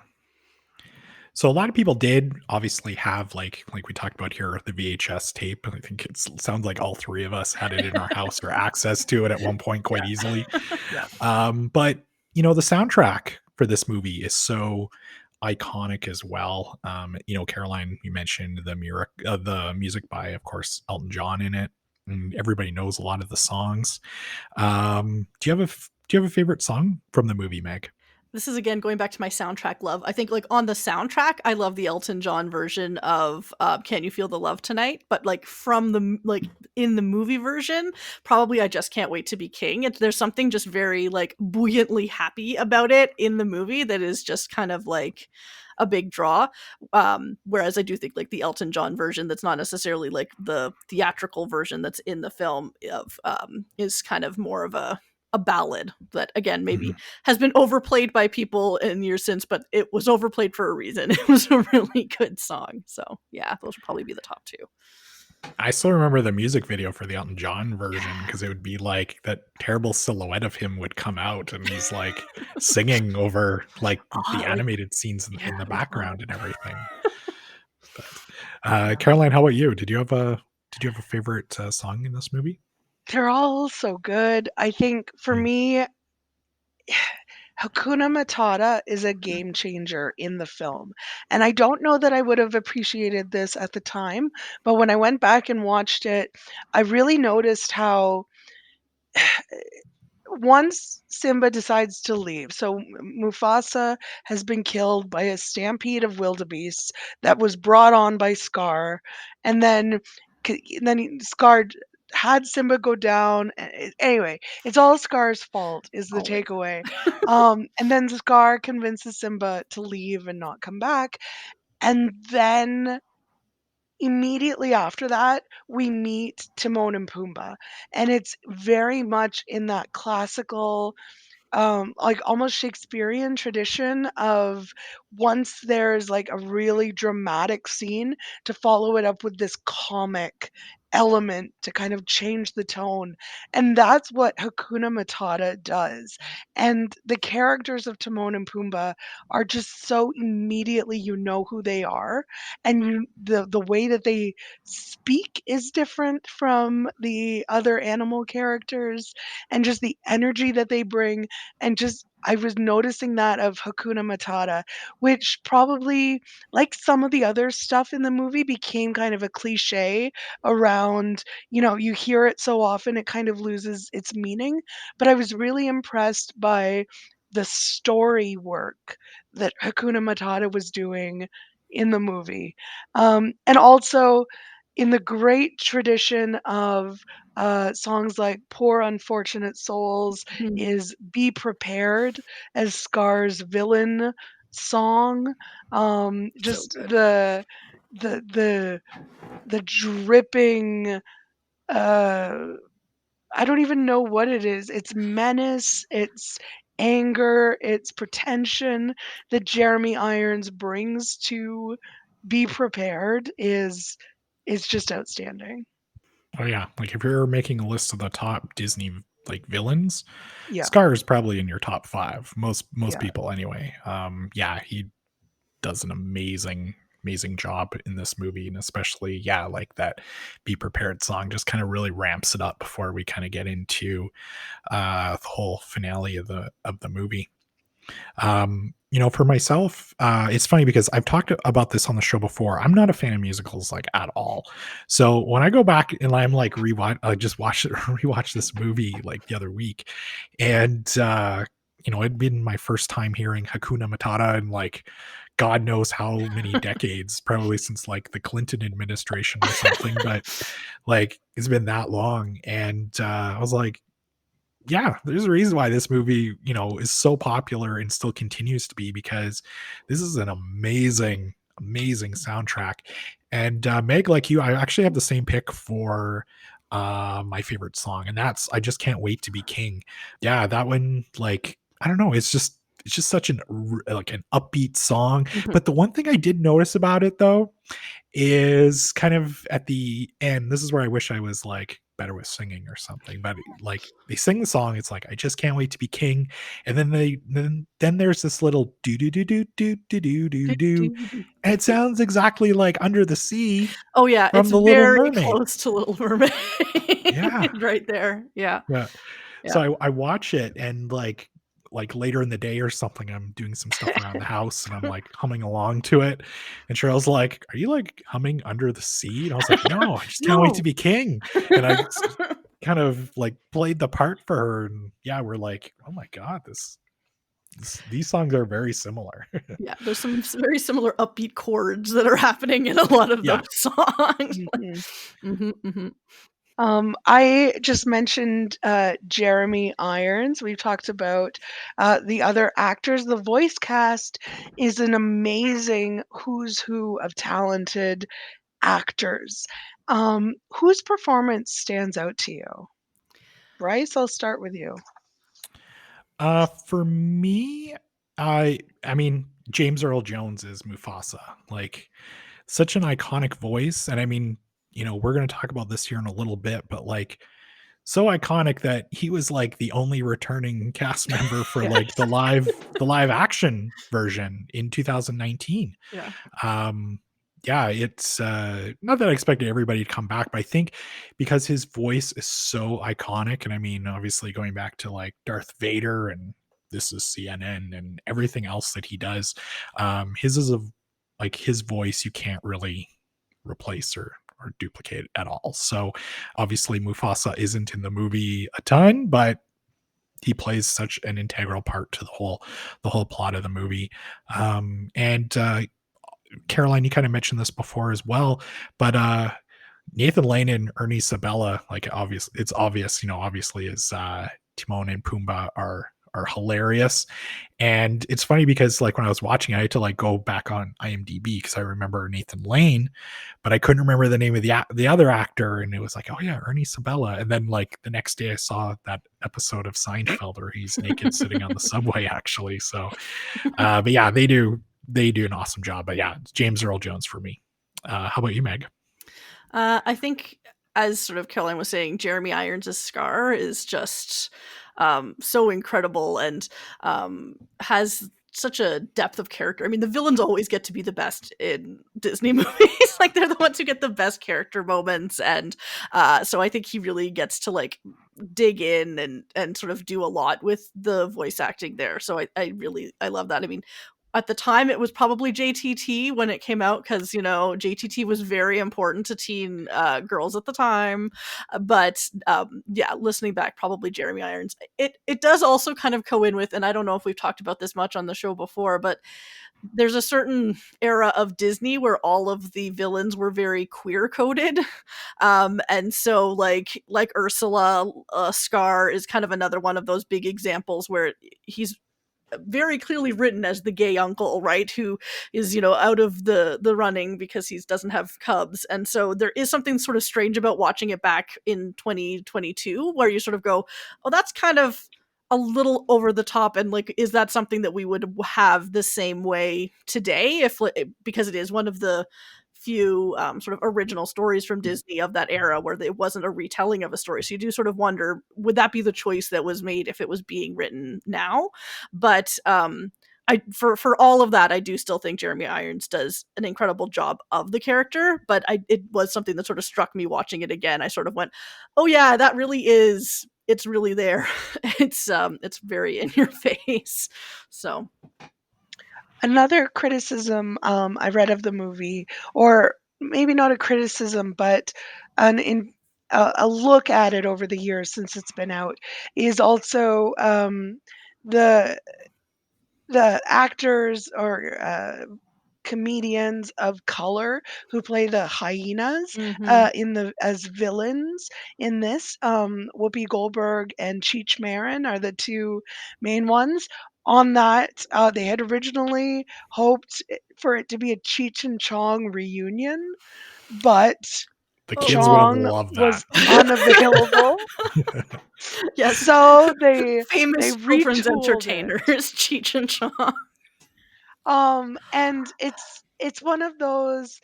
Speaker 1: So a lot of people did obviously have like we talked about here, the VHS tape. I think it sounds like all three of us had it in our house or access to it at one point quite easily.
Speaker 3: Yeah.
Speaker 1: But the soundtrack for this movie is so iconic as well. Caroline, you mentioned the music by, of course, Elton John in it, and everybody knows a lot of the songs. Do you have a favorite song from the movie, Meg?
Speaker 3: this is again going back to my soundtrack love. I think like on the soundtrack, I love the Elton John version of "Can You Feel the Love Tonight," but like from the like in the movie version, probably "I Just Can't Wait to Be King." There's something just very like buoyantly happy about it in the movie that is just kind of like a big draw. Whereas I do think like the Elton John version, that's not necessarily like the theatrical version that's in the film of is kind of more of a ballad that again maybe has been overplayed by people in years since, but it was overplayed for a reason. It was a really good song. So yeah, those would probably be the top two.
Speaker 1: I still remember the music video for the Elton John version because it would be like that terrible silhouette of him would come out and he's like singing over like the animated scenes in the background and everything. But, Caroline, how about you? Did you have a favorite song in this movie?
Speaker 2: They're all so good. I think for me, Hakuna Matata is a game changer in the film. And I don't know that I would have appreciated this at the time, but when I went back and watched it, I really noticed how once Simba decides to leave, so Mufasa has been killed by a stampede of wildebeests that was brought on by Scar, and then Scar had Simba go down. Anyway, it's all Scar's fault, is the
Speaker 3: Always.
Speaker 2: takeaway. And then Scar convinces Simba to leave and not come back, and then immediately after that, we meet Timon and Pumbaa, and it's very much in that classical, like almost Shakespearean tradition of once there's like a really dramatic scene to follow it up with this comic element to kind of change the tone. And that's what Hakuna Matata does. And the characters of Timon and Pumbaa are just so immediately you know who they are. And the way that they speak is different from the other animal characters, and just the energy that they bring, and just I was noticing that of Hakuna Matata, which probably, like some of the other stuff in the movie, became kind of a cliche around, you hear it so often it kind of loses its meaning. But I was really impressed by the story work that Hakuna Matata was doing in the movie. And also in the great tradition of songs like Poor Unfortunate Souls is Be Prepared as Scar's villain song. Just
Speaker 3: good.
Speaker 2: the dripping, I don't even know what it is. It's menace, it's anger, it's pretension that Jeremy Irons brings to Be Prepared is just outstanding.
Speaker 1: Oh yeah, like if you're making a list of the top Disney like villains,
Speaker 2: Yeah,
Speaker 1: Scar is probably in your top 5. Most
Speaker 2: yeah.
Speaker 1: people anyway. Yeah, he does an amazing job in this movie, and especially like that Be Prepared song just kind of really ramps it up before we kind of get into the whole finale of the movie. For myself, it's funny because I've talked about this on the show before. I'm not a fan of musicals like at all. So when I go back and I'm like rewatch this movie like the other week, and it'd been my first time hearing Hakuna Matata in like God knows how many decades, probably since like the Clinton administration or something, but like it's been that long. And I was like, yeah, there's a reason why this movie, is so popular and still continues to be, because this is an amazing soundtrack. And Meg, like you, I actually have the same pick for my favorite song, and that's I Just Can't Wait to Be King. Yeah, that one, like, I don't know, it's just such an upbeat song. But the one thing I did notice about it though is kind of at the end, this is where I wish I was like better with singing or something, but like they sing the song, it's like I just can't wait to be king, and then there's this little do do do do do do do do do, and it sounds exactly like Under the Sea
Speaker 3: Oh yeah,
Speaker 1: from
Speaker 3: it's
Speaker 1: The Little
Speaker 3: very
Speaker 1: Mermaid.
Speaker 3: close to Little Mermaid.
Speaker 1: Yeah.
Speaker 3: Right there. Yeah.
Speaker 1: Yeah.
Speaker 3: Yeah.
Speaker 1: So I watch it, and like later in the day or something, I'm doing some stuff around the house and I'm like humming along to it. And Cheryl's like, "Are you like humming Under the Sea?" And I was like, "No, I just can't wait to
Speaker 3: No.
Speaker 1: be king." And I kind of like played the part for her. And yeah, we're like, "Oh my God, this These songs are very similar.
Speaker 3: Yeah, there's some very similar upbeat chords that are happening in a lot of
Speaker 1: Yeah.
Speaker 3: those songs.
Speaker 2: Mhm.
Speaker 3: Mhm.
Speaker 2: I just mentioned Jeremy Irons. We've talked about the other actors. The voice cast is an amazing who's who of talented actors. Whose performance stands out to you? Bryce, I'll start with you.
Speaker 1: For me, I mean, James Earl Jones is Mufasa. Like, such an iconic voice, and I mean, we're gonna talk about this here in a little bit, but like, so iconic that he was like the only returning cast member for like
Speaker 3: Yes.
Speaker 1: the live action version in 2019.
Speaker 3: Yeah.
Speaker 1: Yeah, it's not that I expected everybody to come back, but I think because his voice is so iconic, and I mean, obviously going back to like Darth Vader and This Is CNN and everything else that he does, his is a like his voice you can't really replace or duplicate at all. So obviously Mufasa isn't in the movie a ton, but he plays such an integral part to the whole plot of the movie. And Caroline, you kind of mentioned this before as well, but Nathan Lane and Ernie Sabella, like it's obvious, obviously is Timon and Pumbaa are hilarious. And it's funny because like when I was watching, I had to like go back on IMDb because I remember Nathan Lane, but I couldn't remember the name of the other actor, and it was like, oh yeah, Ernie Sabella. And then like the next day, I saw that episode of Seinfeld where he's naked sitting on the subway, actually. So, but yeah, they do an awesome job. But yeah, it's James Earl Jones for me. How about you, Meg?
Speaker 3: I think, as sort of Caroline was saying, Jeremy Irons' Scar is just so incredible and has such a depth of character. I mean, the villains always get to be the best in Disney movies. Like, they're the ones who get the best character moments. And so I think he really gets to, like, dig in and sort of do a lot with the voice acting there. So I love that. I mean, at the time it was probably JTT when it came out because JTT was very important to teen girls at the time. But yeah, listening back, probably Jeremy Irons. It does also kind of co in with, and I don't know if we've talked about this much on the show before, but there's a certain era of Disney where all of the villains were very queer coded. And so like Ursula, Scar is kind of another one of those big examples where he's very clearly written as the gay uncle, right? Who is, out of the running because he doesn't have cubs. And so there is something sort of strange about watching it back in 2022 where you sort of go, oh, that's kind of a little over the top. And like, is that something that we would have the same way today? Because it is one of the few sort of original stories from Disney of that era where it wasn't a retelling of a story. So you do sort of wonder, would that be the choice that was made if it was being written now? But for all of that, I do still think Jeremy Irons does an incredible job of the character. But it was something that sort of struck me watching it again. I sort of went, oh yeah, that really is. It's really there. It's very in your face. So
Speaker 2: Another criticism I read of the movie, or maybe not a criticism, but a look at it over the years since it's been out, is also the the actors or comedians of color who play the hyenas
Speaker 3: mhm.
Speaker 2: in the as villains in this. Whoopi Goldberg and Cheech Marin are the two main ones. On that, they had originally hoped for it to be a Cheech and Chong reunion, but
Speaker 1: The kids would have
Speaker 2: Chong
Speaker 1: loved that.
Speaker 2: was unavailable,
Speaker 3: Yes,
Speaker 2: so they
Speaker 3: famous children's
Speaker 2: retooled it.
Speaker 3: entertainers, Cheech and Chong.
Speaker 2: And it's one of those,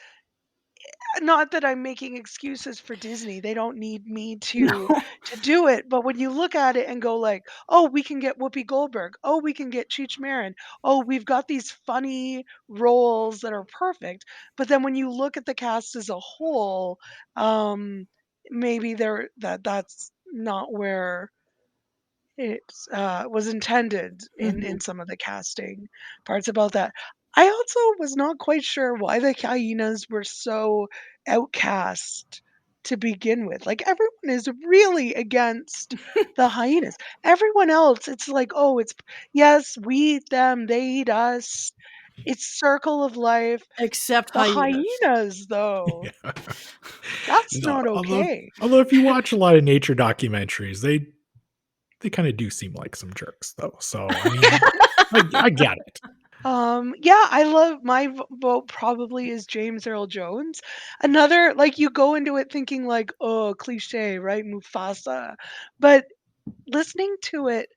Speaker 2: not that I'm making excuses for Disney, they don't need me
Speaker 3: No.
Speaker 2: to do it, but when you look at it and go like, "Oh, we can get Whoopi Goldberg. Oh, we can get Cheech Marin. Oh, we've got these funny roles that are perfect." But then when you look at the cast as a whole, um, maybe that's not where it was intended
Speaker 3: Mhm.
Speaker 2: in some of the casting parts about that. I also was not quite sure why the hyenas were so outcast to begin with. Like, everyone is really against the hyenas. Everyone else, it's like, oh, it's yes, we eat them, they eat us. It's circle of life.
Speaker 3: Except
Speaker 2: The
Speaker 3: hyenas.
Speaker 2: hyenas, though,
Speaker 1: Yeah.
Speaker 2: that's
Speaker 1: No,
Speaker 2: not okay.
Speaker 1: although if you watch a lot of nature documentaries, they kind of do seem like some jerks, though. So I mean, I get it.
Speaker 2: Yeah, I love my vote probably is James Earl Jones. Another, like, you go into it thinking like, oh, cliche, right? Mufasa. But listening to it,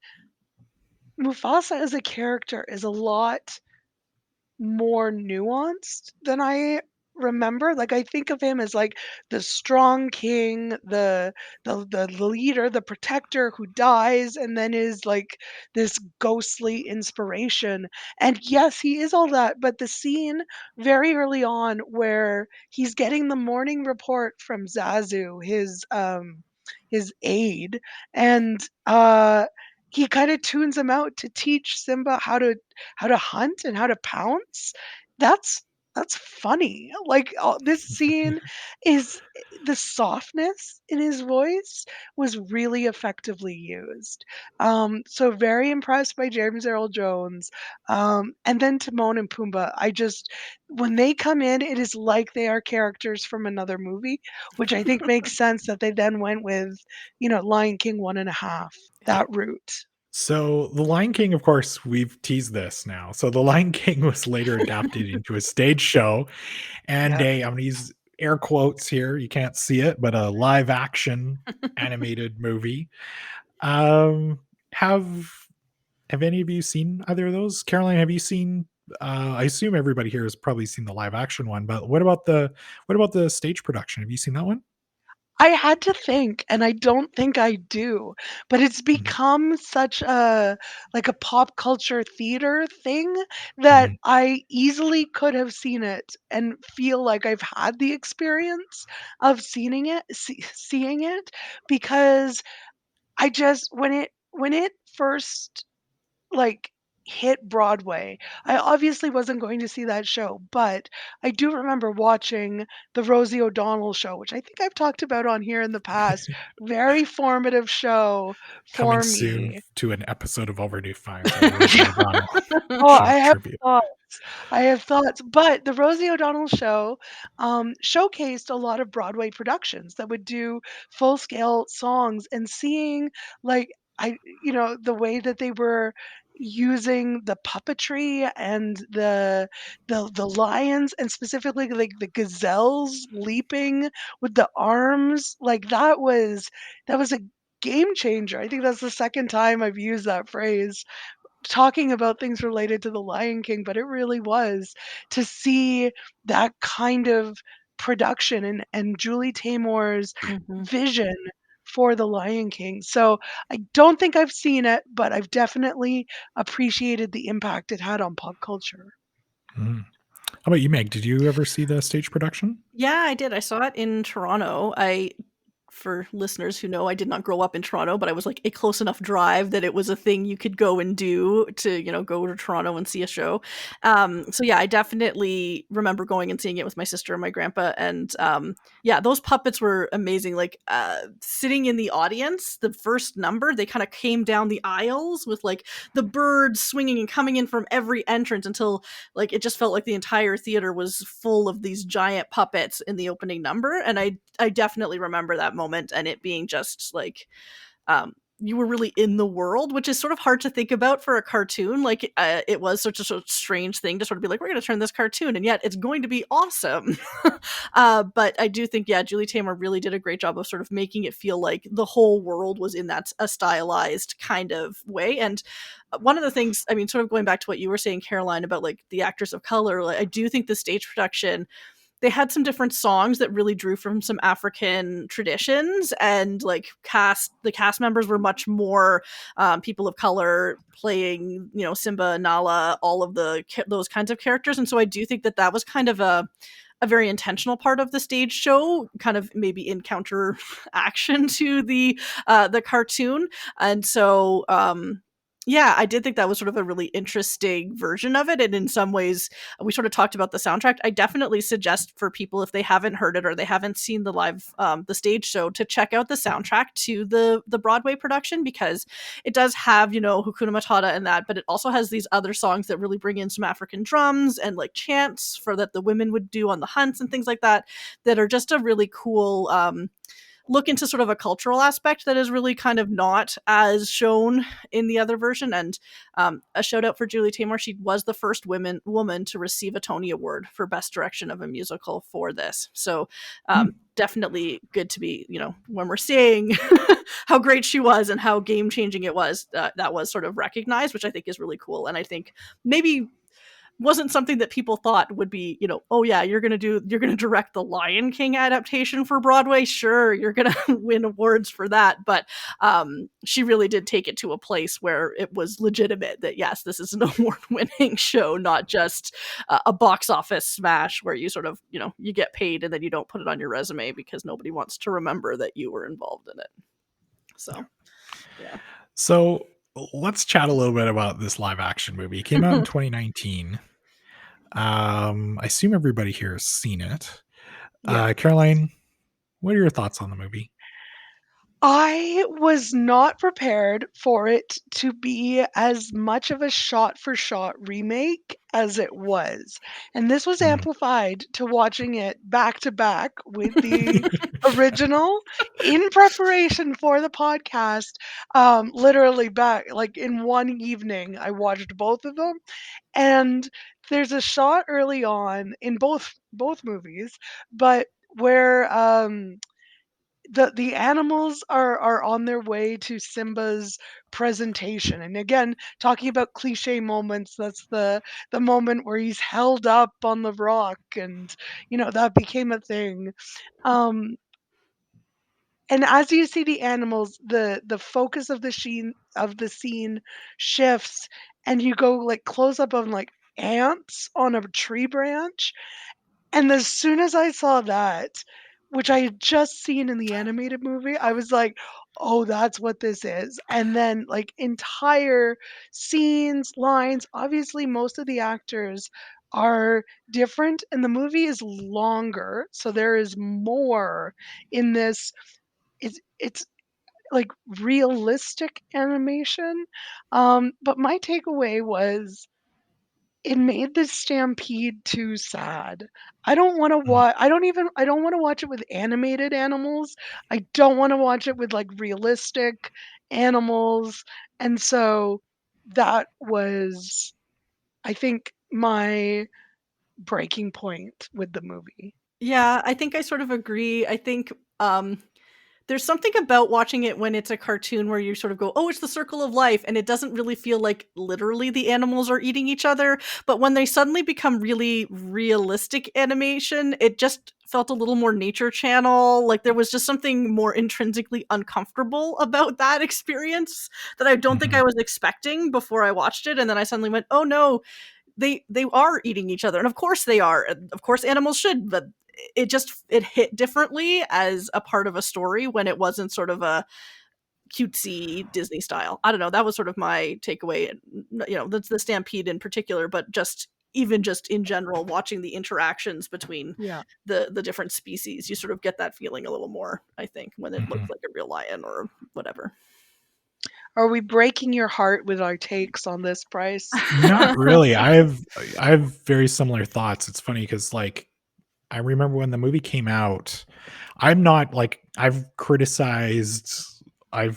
Speaker 2: Mufasa as a character is a lot more nuanced than I remember. Like, I think of him as like the strong king, the leader, the protector who dies and then is like this ghostly inspiration. And yes, he is all that, but the scene very early on where he's getting the morning report from Zazu, his aide, and he kind of tunes him out to teach Simba how to hunt and how to pounce. That's that's funny. Like, this scene is the softness in his voice was really effectively used. So very impressed by James Earl Jones. And then Timon and Pumbaa. I just when they come in, it is like they are characters from another movie, which I think makes sense that they then went with, Lion King 1.5, that route.
Speaker 1: So The Lion King, of course, we've teased this now. So The Lion King was later adapted into a stage show and
Speaker 2: Yeah.
Speaker 1: I'm gonna use air quotes here. You can't see it, but a live action animated movie. Um, have have any of you seen either of those? Caroline, have you seen I assume everybody here has probably seen the live action one, but what about the stage production? Have you seen that one?
Speaker 2: I had to think, and I don't think I do, but it's
Speaker 1: Mhm,
Speaker 2: become such a like a pop culture theater thing that
Speaker 1: mhm.
Speaker 2: I easily could have seen it and feel like I've had the experience of seeing it because I just when it first like, hit Broadway. I obviously wasn't going to see that show, but I do remember watching the Rosie O'Donnell show, which I think I've talked about on here in the past. Very formative show
Speaker 1: Coming
Speaker 2: for
Speaker 1: soon
Speaker 2: me.
Speaker 1: to an episode of Overdue Finds, a Rosie O'Donnell
Speaker 2: Oh,
Speaker 1: show
Speaker 2: I have
Speaker 1: tribute.
Speaker 2: thoughts. I have thoughts, but the Rosie O'Donnell show, showcased a lot of Broadway productions that would do full-scale songs and seeing, like, the way that they were using the puppetry and the lions and specifically, like, the gazelles leaping with the arms, like, that was a game changer. I think that's the 2nd time I've used that phrase talking about things related to The Lion King, but it really was to see that kind of production and Julie Taymor's
Speaker 3: Mhm.
Speaker 2: vision for The Lion King. So I don't think I've seen it, but I've definitely appreciated the impact it had on pop culture.
Speaker 1: Mhm. How about you, Meg? Did you ever see the stage production?
Speaker 3: Yeah, I did. I saw it in Toronto. For listeners who know, I did not grow up in Toronto, but I was like a close enough drive that it was a thing you could go and do to, go to Toronto and see a show. So yeah, I definitely remember going and seeing it with my sister and my grandpa. And yeah, those puppets were amazing. Like sitting in the audience, the first number, they kind of came down the aisles with like the birds swinging and coming in from every entrance until like it just felt like the entire theater was full of these giant puppets in the opening number. And I definitely remember that moment and it being just like you were really in the world, which is sort of hard to think about for a cartoon. Like it was such a strange thing to sort of be like, we're going to turn this cartoon, and yet it's going to be awesome. But I do think, yeah, Julie Taymor really did a great job of sort of making it feel like the whole world was in that a stylized kind of way. And one of the things, I mean, sort of going back to what you were saying, Caroline, about like the actors of color, like, I do think the stage production, they had some different songs that really drew from some African traditions, and like the cast members were much more people of color playing, Simba, Nala, all of those kinds of characters. And so I do think that that was kind of a very intentional part of the stage show, kind of maybe in counter action to the cartoon. And so Yeah, I did think that was sort of a really interesting version of it. And in some ways, we sort of talked about the soundtrack. I definitely suggest for people, if they haven't heard it or they haven't seen the live, the stage show, to check out the soundtrack to the Broadway production, because it does have, Hakuna Matata and that, but it also has these other songs that really bring in some African drums and like chants for that the women would do on the hunts and things like that, that are just a really cool, look into sort of a cultural aspect that is really kind of not as shown in the other version. And a shout out for Julie Taymor. She was the first woman to receive a Tony Award for Best Direction of a Musical for this. So definitely good to be, when we're seeing how great she was and how game changing it was, that was sort of recognized, which I think is really cool. And I think maybe wasn't something that people thought would be, oh yeah, you're going to direct the Lion King adaptation for Broadway. Sure. You're going to win awards for that. But she really did take it to a place where it was legitimate that, yes, this is an award winning show, not just a box office smash where you sort of, you get paid and then you don't put it on your resume because nobody wants to remember that you were involved in it. So, yeah.
Speaker 1: So let's chat a little bit about this live action movie. It came out in 2019. I assume everybody here has seen it.
Speaker 2: Yeah.
Speaker 1: Caroline, what are your thoughts on the movie?
Speaker 2: I was not prepared for it to be as much of a shot for shot remake as it was. And this was amplified to watching it back to back with the original in preparation for the podcast. Literally back like in one evening, I watched both of them. And there's a shot early on in both movies, but where the animals are on their way to Simba's presentation. And again, talking about cliche moments, that's the moment where he's held up on the rock and that became a thing. Um and as you see the animals, the focus of the scene shifts, and you go like close up on like ants on a tree branch. And as soon as I saw that, which I had just seen in the animated movie, I was like, "Oh, that's what this is." And then, like, entire scenes, lines, obviously most of the actors are different and the movie is longer, so there is more in this. It's like realistic animation. But my takeaway was it made the stampede too sad. I don't wanna watch. I don't wanna watch it with animated animals. I don't wanna watch it with, like, realistic animals, and so that was, I think, my breaking point with the movie.
Speaker 3: Yeah, I think I sort of agree. I think there's something about watching it when it's a cartoon where you sort of go, "Oh, it's the circle of life," and it doesn't really feel like literally the animals are eating each other. But when they suddenly become really realistic animation, it just felt a little more Nature Channel. Like there was just something more intrinsically uncomfortable about that experience that I don't think I was expecting before I watched it. And then I suddenly went, "Oh no, they are eating each other," and of course they are. And of course animals should, but it hit differently as a part of a story when it wasn't sort of a cutesy Disney style. I don't know. That was sort of my takeaway. That's the stampede in particular, but even just in general, watching the interactions between
Speaker 2: Yeah.
Speaker 3: the different species, you sort of get that feeling a little more, I think, when it looks like a real lion or whatever.
Speaker 2: Are we breaking your heart with our takes on this, Bryce?
Speaker 1: Not really. I have very similar thoughts. It's funny because like I remember when the movie came out, I'm not like I've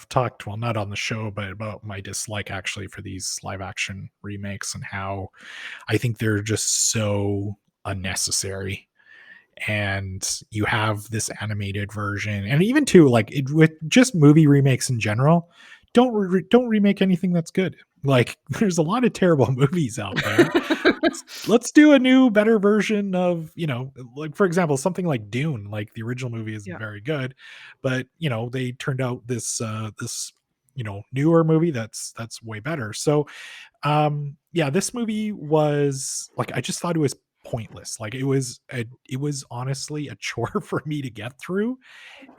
Speaker 1: talked, well, not on the show, but about my dislike actually for these live action remakes and how I think they're just so unnecessary. And you have this animated version, and even too, like with just movie remakes in general, don't remake anything that's good. Like there's a lot of terrible movies out there. Let's do a new better version of, like for example, something like Dune. Like the original movie isn't
Speaker 2: Yeah.
Speaker 1: very good, but they turned out this newer movie that's way better. So yeah, this movie was like, I just thought it was pointless. Like it was honestly a chore for me to get through.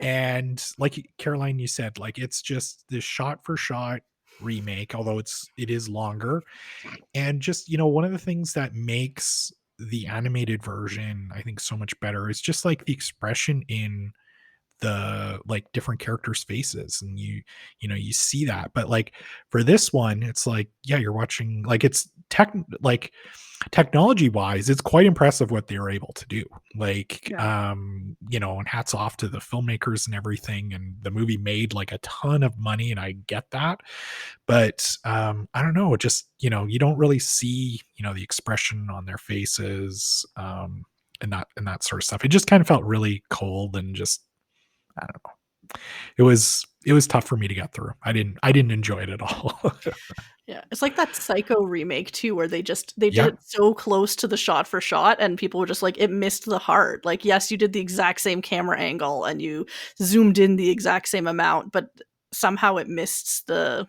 Speaker 1: And like Caroline, you said, like it's just this shot for shot remake, although it is longer. And just, you know, one of the things that makes the animated version, I think, so much better is just like the expression in the like different characters' faces, and you know, you see that. But like for this one, it's like, yeah, you're watching, like, it's like technology wise, it's quite impressive what they were able to do. Like,
Speaker 2: Yeah.
Speaker 1: you know, and hats off to the filmmakers and everything. And the movie made like a ton of money, and I get that. But I don't know, just, you know, you don't really see, you know, the expression on their faces, and that sort of stuff. It just kind of felt really cold and just, I don't know. It was tough for me to get through. I didn't enjoy it at all.
Speaker 3: Yeah, it's like that Psycho remake too, where they did
Speaker 1: Yeah.
Speaker 3: it so close to the shot for shot, and people were just like, it missed the heart. Like, yes, you did the exact same camera angle and you zoomed in the exact same amount, but somehow it missed the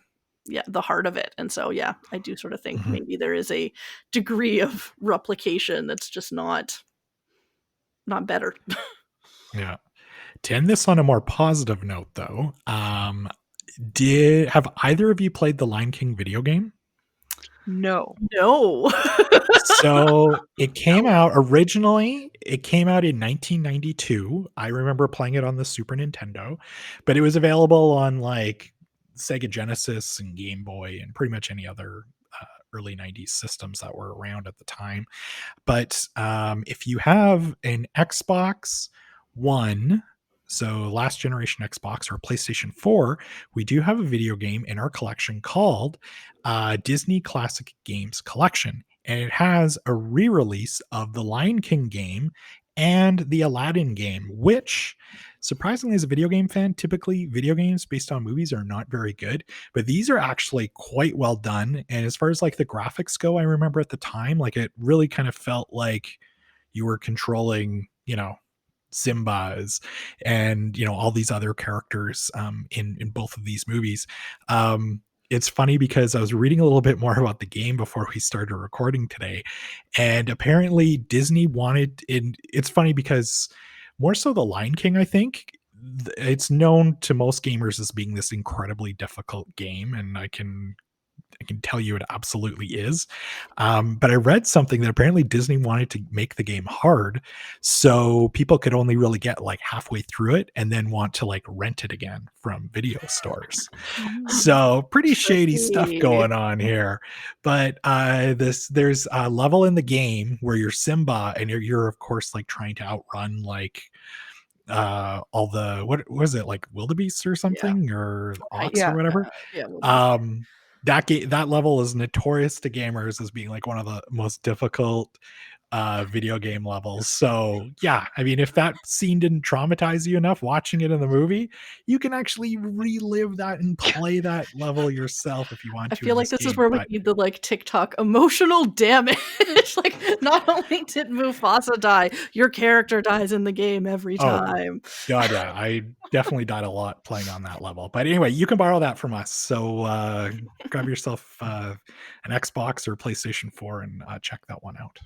Speaker 3: heart of it. And so yeah, I do sort of think
Speaker 1: Mhm.
Speaker 3: maybe there is a degree of replication that's just not better.
Speaker 1: Yeah. To end this on a more positive note, though, did have either of you played the Lion King video game?
Speaker 2: No.
Speaker 3: No.
Speaker 1: So it came out originally, it came out in 1992. I remember playing it on the Super Nintendo, but it was available on like Sega Genesis and Game Boy and pretty much any other early 90s systems that were around at the time. But if you have an Xbox One, so last generation Xbox, or PlayStation 4, we do have a video game in our collection called Disney Classic Games Collection. And it has a re release of the Lion King game and the Aladdin game, which, surprisingly, as a video game fan, typically video games based on movies are not very good, but these are actually quite well done. And as far as like the graphics go, I remember at the time, like, it really kind of felt like you were controlling, you know, Simba's and, you know, all these other characters in both of these movies. It's funny because I was reading a little bit more about the game before we started recording today, and apparently Disney wanted in. It's funny because more so the Lion King, I think, it's known to most gamers as being this incredibly difficult game, and I can tell you it absolutely is. But I read something that apparently Disney wanted to make the game hard, so people could only really get like halfway through it and then want to like rent it again from video stores. So pretty shady stuff
Speaker 3: Tricky.
Speaker 1: going on here. But there's a level in the game where you're Simba, and you're of course like trying to outrun like all the, what was it, like wildebeest or
Speaker 3: Yeah.
Speaker 1: something, or ox or
Speaker 2: Yeah.
Speaker 1: whatever.
Speaker 3: Yeah, well,
Speaker 1: That level is notorious to gamers as being like one of the most difficult video game levels. So yeah, I mean, if that scene didn't traumatize you enough watching it in the movie, you can actually relive that and play that level yourself if you want
Speaker 3: I
Speaker 1: to
Speaker 3: feel
Speaker 1: in
Speaker 3: like
Speaker 1: this
Speaker 3: this is
Speaker 1: game.
Speaker 3: where we
Speaker 1: But
Speaker 3: need the like TikTok emotional damage. Like, not only did Mufasa die, your character dies in the game every
Speaker 1: oh
Speaker 3: time.
Speaker 1: god, yeah, I definitely died a lot playing on that level. But anyway, you can borrow that from us. So grab yourself an Xbox or PlayStation 4 and check that one out.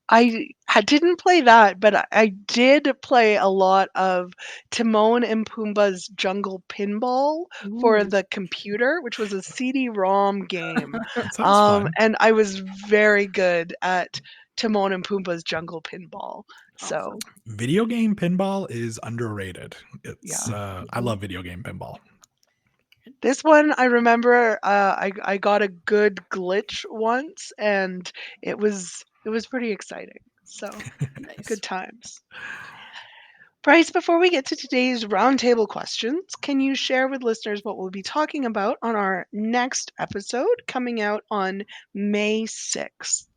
Speaker 2: I didn't play that, but I did play a lot of Timon and Pumbaa's Jungle Pinball for
Speaker 3: Ooh.
Speaker 2: the computer, which was a CD-ROM game.
Speaker 1: That sounds fun.
Speaker 2: And I was very good at Timon and Pumbaa's Jungle Pinball. So,
Speaker 1: Video game pinball is underrated.
Speaker 2: yeah.
Speaker 1: It's I love video game pinball.
Speaker 2: This one, I remember, I got a good glitch once, and it was pretty exciting. So,
Speaker 3: Nice.
Speaker 2: good times. Bryce, before we get to today's roundtable questions, can you share with listeners what we'll be talking about on our next episode coming out on May 6th?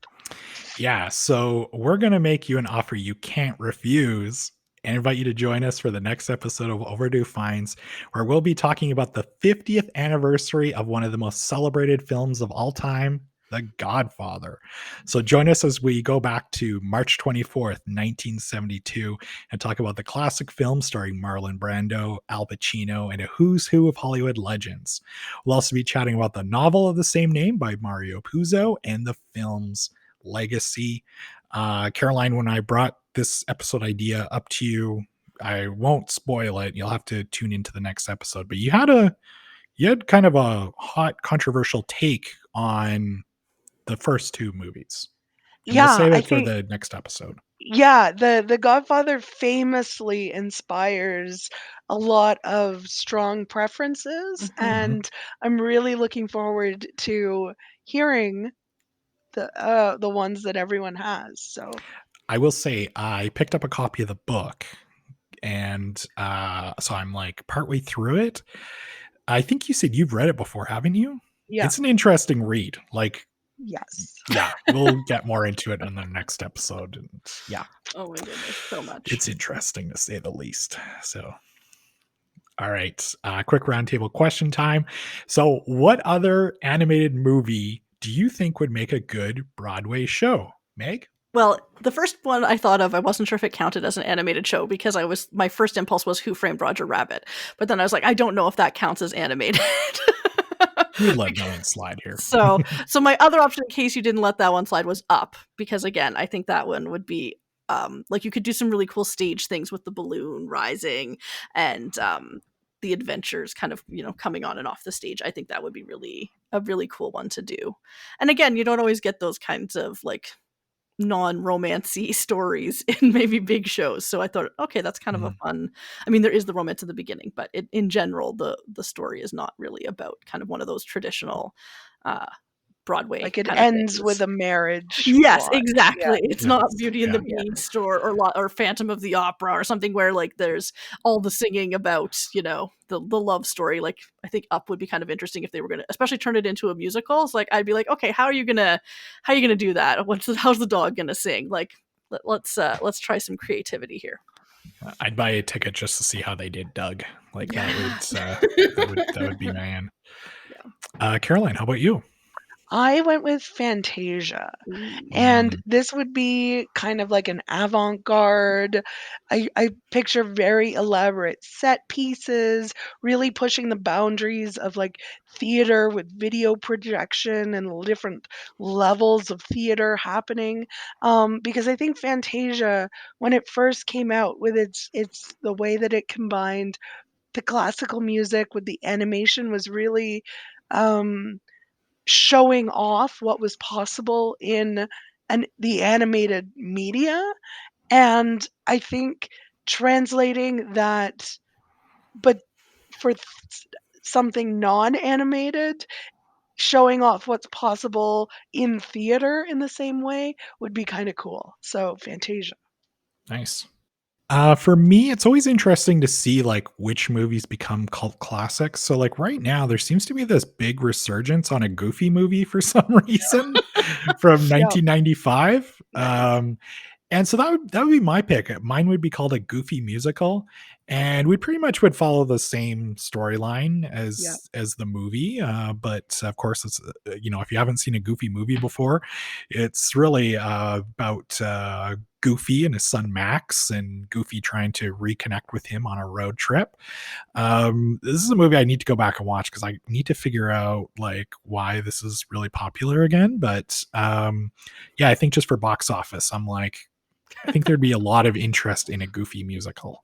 Speaker 1: Yeah, so we're gonna make you an offer you can't refuse and invite you to join us for the next episode of Overdue Finds, where we'll be talking about the 50th anniversary of one of the most celebrated films of all time, The Godfather. So join us as we go back to March 24th, 1972, and talk about the classic film starring Marlon Brando, Al Pacino, and a who's who of Hollywood legends. We'll also be chatting about the novel of the same name by Mario Puzo and the film's legacy. Caroline, when I brought this episode idea up to you, I won't spoil it. You'll have to tune into the next episode. But you had you had kind of a hot, controversial take on the first two movies, and we'll
Speaker 2: Yeah,
Speaker 1: save
Speaker 2: I
Speaker 1: it for
Speaker 2: think
Speaker 1: the next episode.
Speaker 2: yeah, the Godfather famously inspires a lot of strong preferences,
Speaker 1: Mhm.
Speaker 2: and I'm really looking forward to hearing the ones that everyone has. So
Speaker 1: I will say I picked up a copy of the book, and so I'm like partway through it. I think you said you've read it before, haven't you?
Speaker 2: yeah,
Speaker 1: It's an interesting read. Like,
Speaker 2: yes.
Speaker 1: yeah, we'll get more into it in the next episode. And yeah,
Speaker 3: Oh my goodness, so much.
Speaker 1: it's interesting to say the least. So, all right, quick roundtable question time. So, what other animated movie do you think would make a good Broadway show, Meg?
Speaker 3: Well, the first one I thought of, I wasn't sure if it counted as an animated show because my first impulse was Who Framed Roger Rabbit. But then I was like, I don't know if that counts as animated.
Speaker 1: We let that one slide here.
Speaker 3: so my other option in case you didn't let that one slide was Up, because again, I think that one would be like you could do some really cool stage things with the balloon rising and the adventures kind of, coming on and off the stage. I think that would be a really cool one to do. And again, you don't always get those kinds of like non-romancy stories in maybe big shows. So I thought, okay, that's kind of a fun. I mean, there is the romance in the beginning, but in general, the story is not really about kind of one of those traditional Broadway
Speaker 2: Like it
Speaker 3: kind of
Speaker 2: ends with
Speaker 3: things.
Speaker 2: a marriage
Speaker 3: Yes,
Speaker 2: plot. Yeah.
Speaker 3: exactly. It's not
Speaker 1: Yes,
Speaker 3: Beauty and
Speaker 1: yeah.
Speaker 3: the Beast or Phantom of the Opera or something where like there's all the singing about, the love story. Like I think Up would be kind of interesting if they were gonna especially turn it into a musical. It's like I'd be like, okay, how are you gonna do that? How's the dog gonna sing? Like let's try some creativity here.
Speaker 1: I'd buy a ticket just to see how they did Doug. Like
Speaker 3: Yeah.
Speaker 1: that would be man. Caroline, how about you?
Speaker 2: I went with Fantasia.
Speaker 3: Ooh.
Speaker 2: And
Speaker 1: Mm,
Speaker 2: this would be kind of like an avant-garde. I picture very elaborate set pieces, really pushing the boundaries of like theater with video projection and different levels of theater happening. Because I think Fantasia, when it first came out, with its the way that it combined the classical music with the animation was really um, showing off what was possible in the animated media, and I think translating that, but for something non-animated, showing off what's possible in theater in the same way would be kinda cool. So, Fantasia.
Speaker 1: nice. For me, it's always interesting to see like which movies become cult classics. So like right now, there seems to be this big resurgence on a Goofy movie for some reason from
Speaker 2: Yeah,
Speaker 1: 1995.
Speaker 2: nice.
Speaker 1: And so that would be my pick. Mine would be called a Goofy musical, and we pretty much would follow the same storyline
Speaker 2: Yeah.
Speaker 1: as the movie. But of course, it's if you haven't seen a Goofy movie before, it's really about Goofy and his son Max, and Goofy trying to reconnect with him on a road trip. This is a movie I need to go back and watch because I need to figure out like why this is really popular again. But yeah, I think just for box office, I think there'd be a lot of interest in a Goofy musical.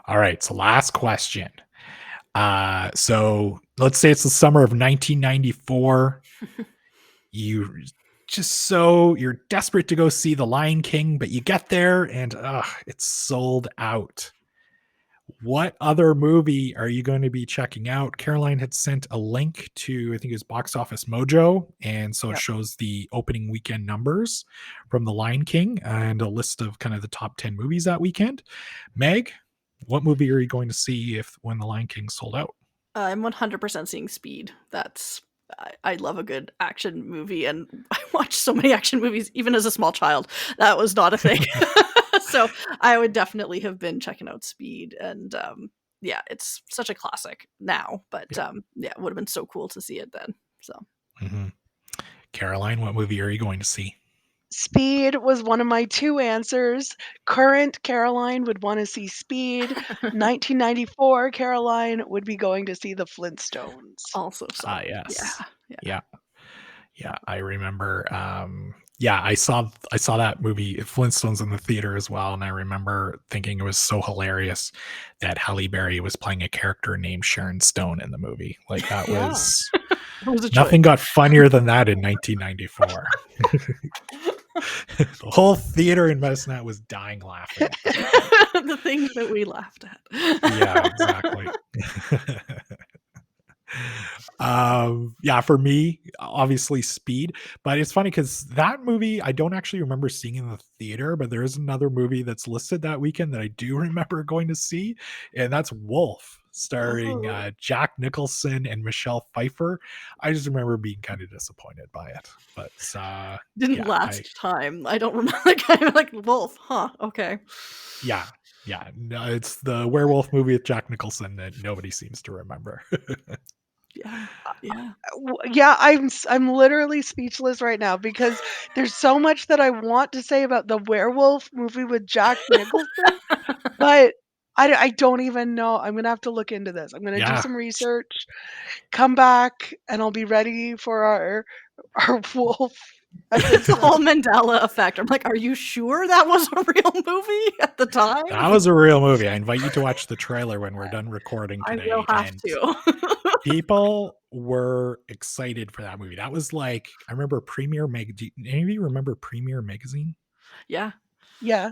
Speaker 1: All right, so last question. So let's say it's the summer of 1994. You you're desperate to go see The Lion King, but you get there and it's sold out. What other movie are you going to be checking out? Caroline had sent a link to, I think it was Box Office Mojo. And so it
Speaker 2: Yep.
Speaker 1: shows the opening weekend numbers from The Lion King and a list of kind of the top 10 movies that weekend. Meg, what movie are you going to see when The Lion King sold out?
Speaker 3: I'm 100% seeing Speed. I love a good action movie, and I watched so many action movies even as a small child. That was not a thing. So I would definitely have been checking out Speed, and yeah, it's such a classic now, but
Speaker 1: Yeah.
Speaker 3: yeah, it would have been so cool to see it then. So
Speaker 1: Mhm. Caroline, what movie are you going to see?
Speaker 2: Speed was one of my 2 answers. Current Caroline would wanna see Speed. 1994 Caroline would be going to see The Flintstones.
Speaker 3: also
Speaker 1: Ah,
Speaker 3: solid. Yeah,
Speaker 1: yes.
Speaker 3: yeah.
Speaker 1: Yeah. Yeah, I remember. Yeah, I saw that movie Flintstones in the theater as well, and I remember thinking it was so hilarious that Halle Berry was playing a character named Sharon Stone in the movie. Like that
Speaker 2: Yeah.
Speaker 1: was
Speaker 3: It was a choice.
Speaker 1: nothing got funnier than that in 1994. The whole theater in Medicine was dying laughing.
Speaker 3: The things that we laughed at.
Speaker 1: Yeah, exactly. Yeah, for me, obviously Speed, but it's funny because that movie I don't actually remember seeing in the theater, but there is another movie that's listed that weekend that I do remember going to see, and that's Wolf, starring
Speaker 3: Oh.
Speaker 1: Jack Nicholson and Michelle Pfeiffer. I just remember being kind of disappointed by it, but
Speaker 3: Didn't
Speaker 1: yeah,
Speaker 3: last time. I don't remember. Like, I'm like, Wolf, huh? Okay.
Speaker 1: yeah, no, it's the werewolf movie with Jack Nicholson that nobody seems to remember.
Speaker 3: Yeah. Yeah.
Speaker 2: Yeah, I'm literally speechless right now because there's so much that I want to say about the werewolf movie with Jack Nicholson, but I don't even know. I'm gonna have to look into this. I'm gonna do
Speaker 1: Yeah.
Speaker 2: some research, come back, and I'll be ready for our wolf
Speaker 3: It's the whole
Speaker 2: episode.
Speaker 3: Mandela effect. I'm like, are you sure that was a real movie at the time?
Speaker 1: That was a real movie. I invite you to watch the trailer when we're done recording
Speaker 3: I
Speaker 1: today.
Speaker 3: will have
Speaker 1: And
Speaker 3: to.
Speaker 1: people were excited for that movie. That was like, I remember Premiere Mag. Do any of you remember Premiere Magazine?
Speaker 3: Yeah.
Speaker 2: Yeah.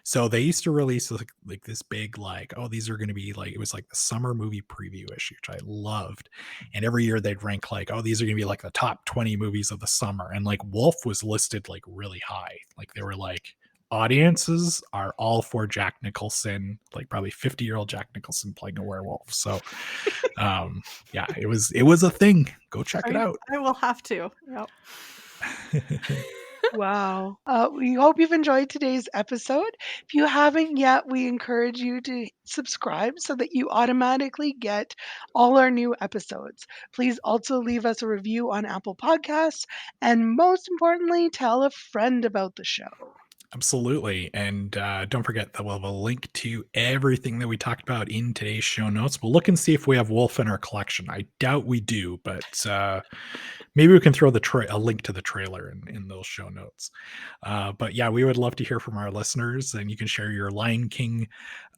Speaker 1: So they used to release like this big, like, oh, these are going to be like, it was like the summer movie preview issue, which I loved. And every year they'd rank like, oh, these are going to be like the top 20 movies of the summer. And like Wolf was listed like really high. Like they were like, audiences are all for Jack Nicholson, like probably 50-year-old Jack Nicholson playing a werewolf. So yeah, it was a thing. Go check it out.
Speaker 3: I will have to. Yep.
Speaker 2: Wow. We hope you've enjoyed today's episode. If you haven't yet, we encourage you to subscribe so that you automatically get all our new episodes. Please also leave us a review on Apple Podcasts. And most importantly, tell a friend about the show.
Speaker 1: Absolutely. And don't forget that we'll have a link to everything that we talked about in today's show notes. We'll look and see if we have Wolf in our collection. I doubt we do, but maybe we can throw a link to the trailer in those show notes. But yeah, we would love to hear from our listeners, and you can share your Lion King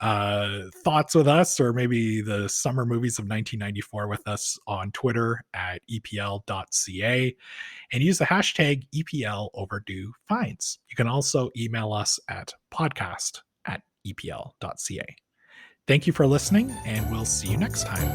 Speaker 1: thoughts with us, or maybe the summer movies of 1994 with us on Twitter at epl.ca. And use the hashtag EPL Overdue Finds. You can also email us at podcast@epl.ca. Thank you for listening, and we'll see you next time.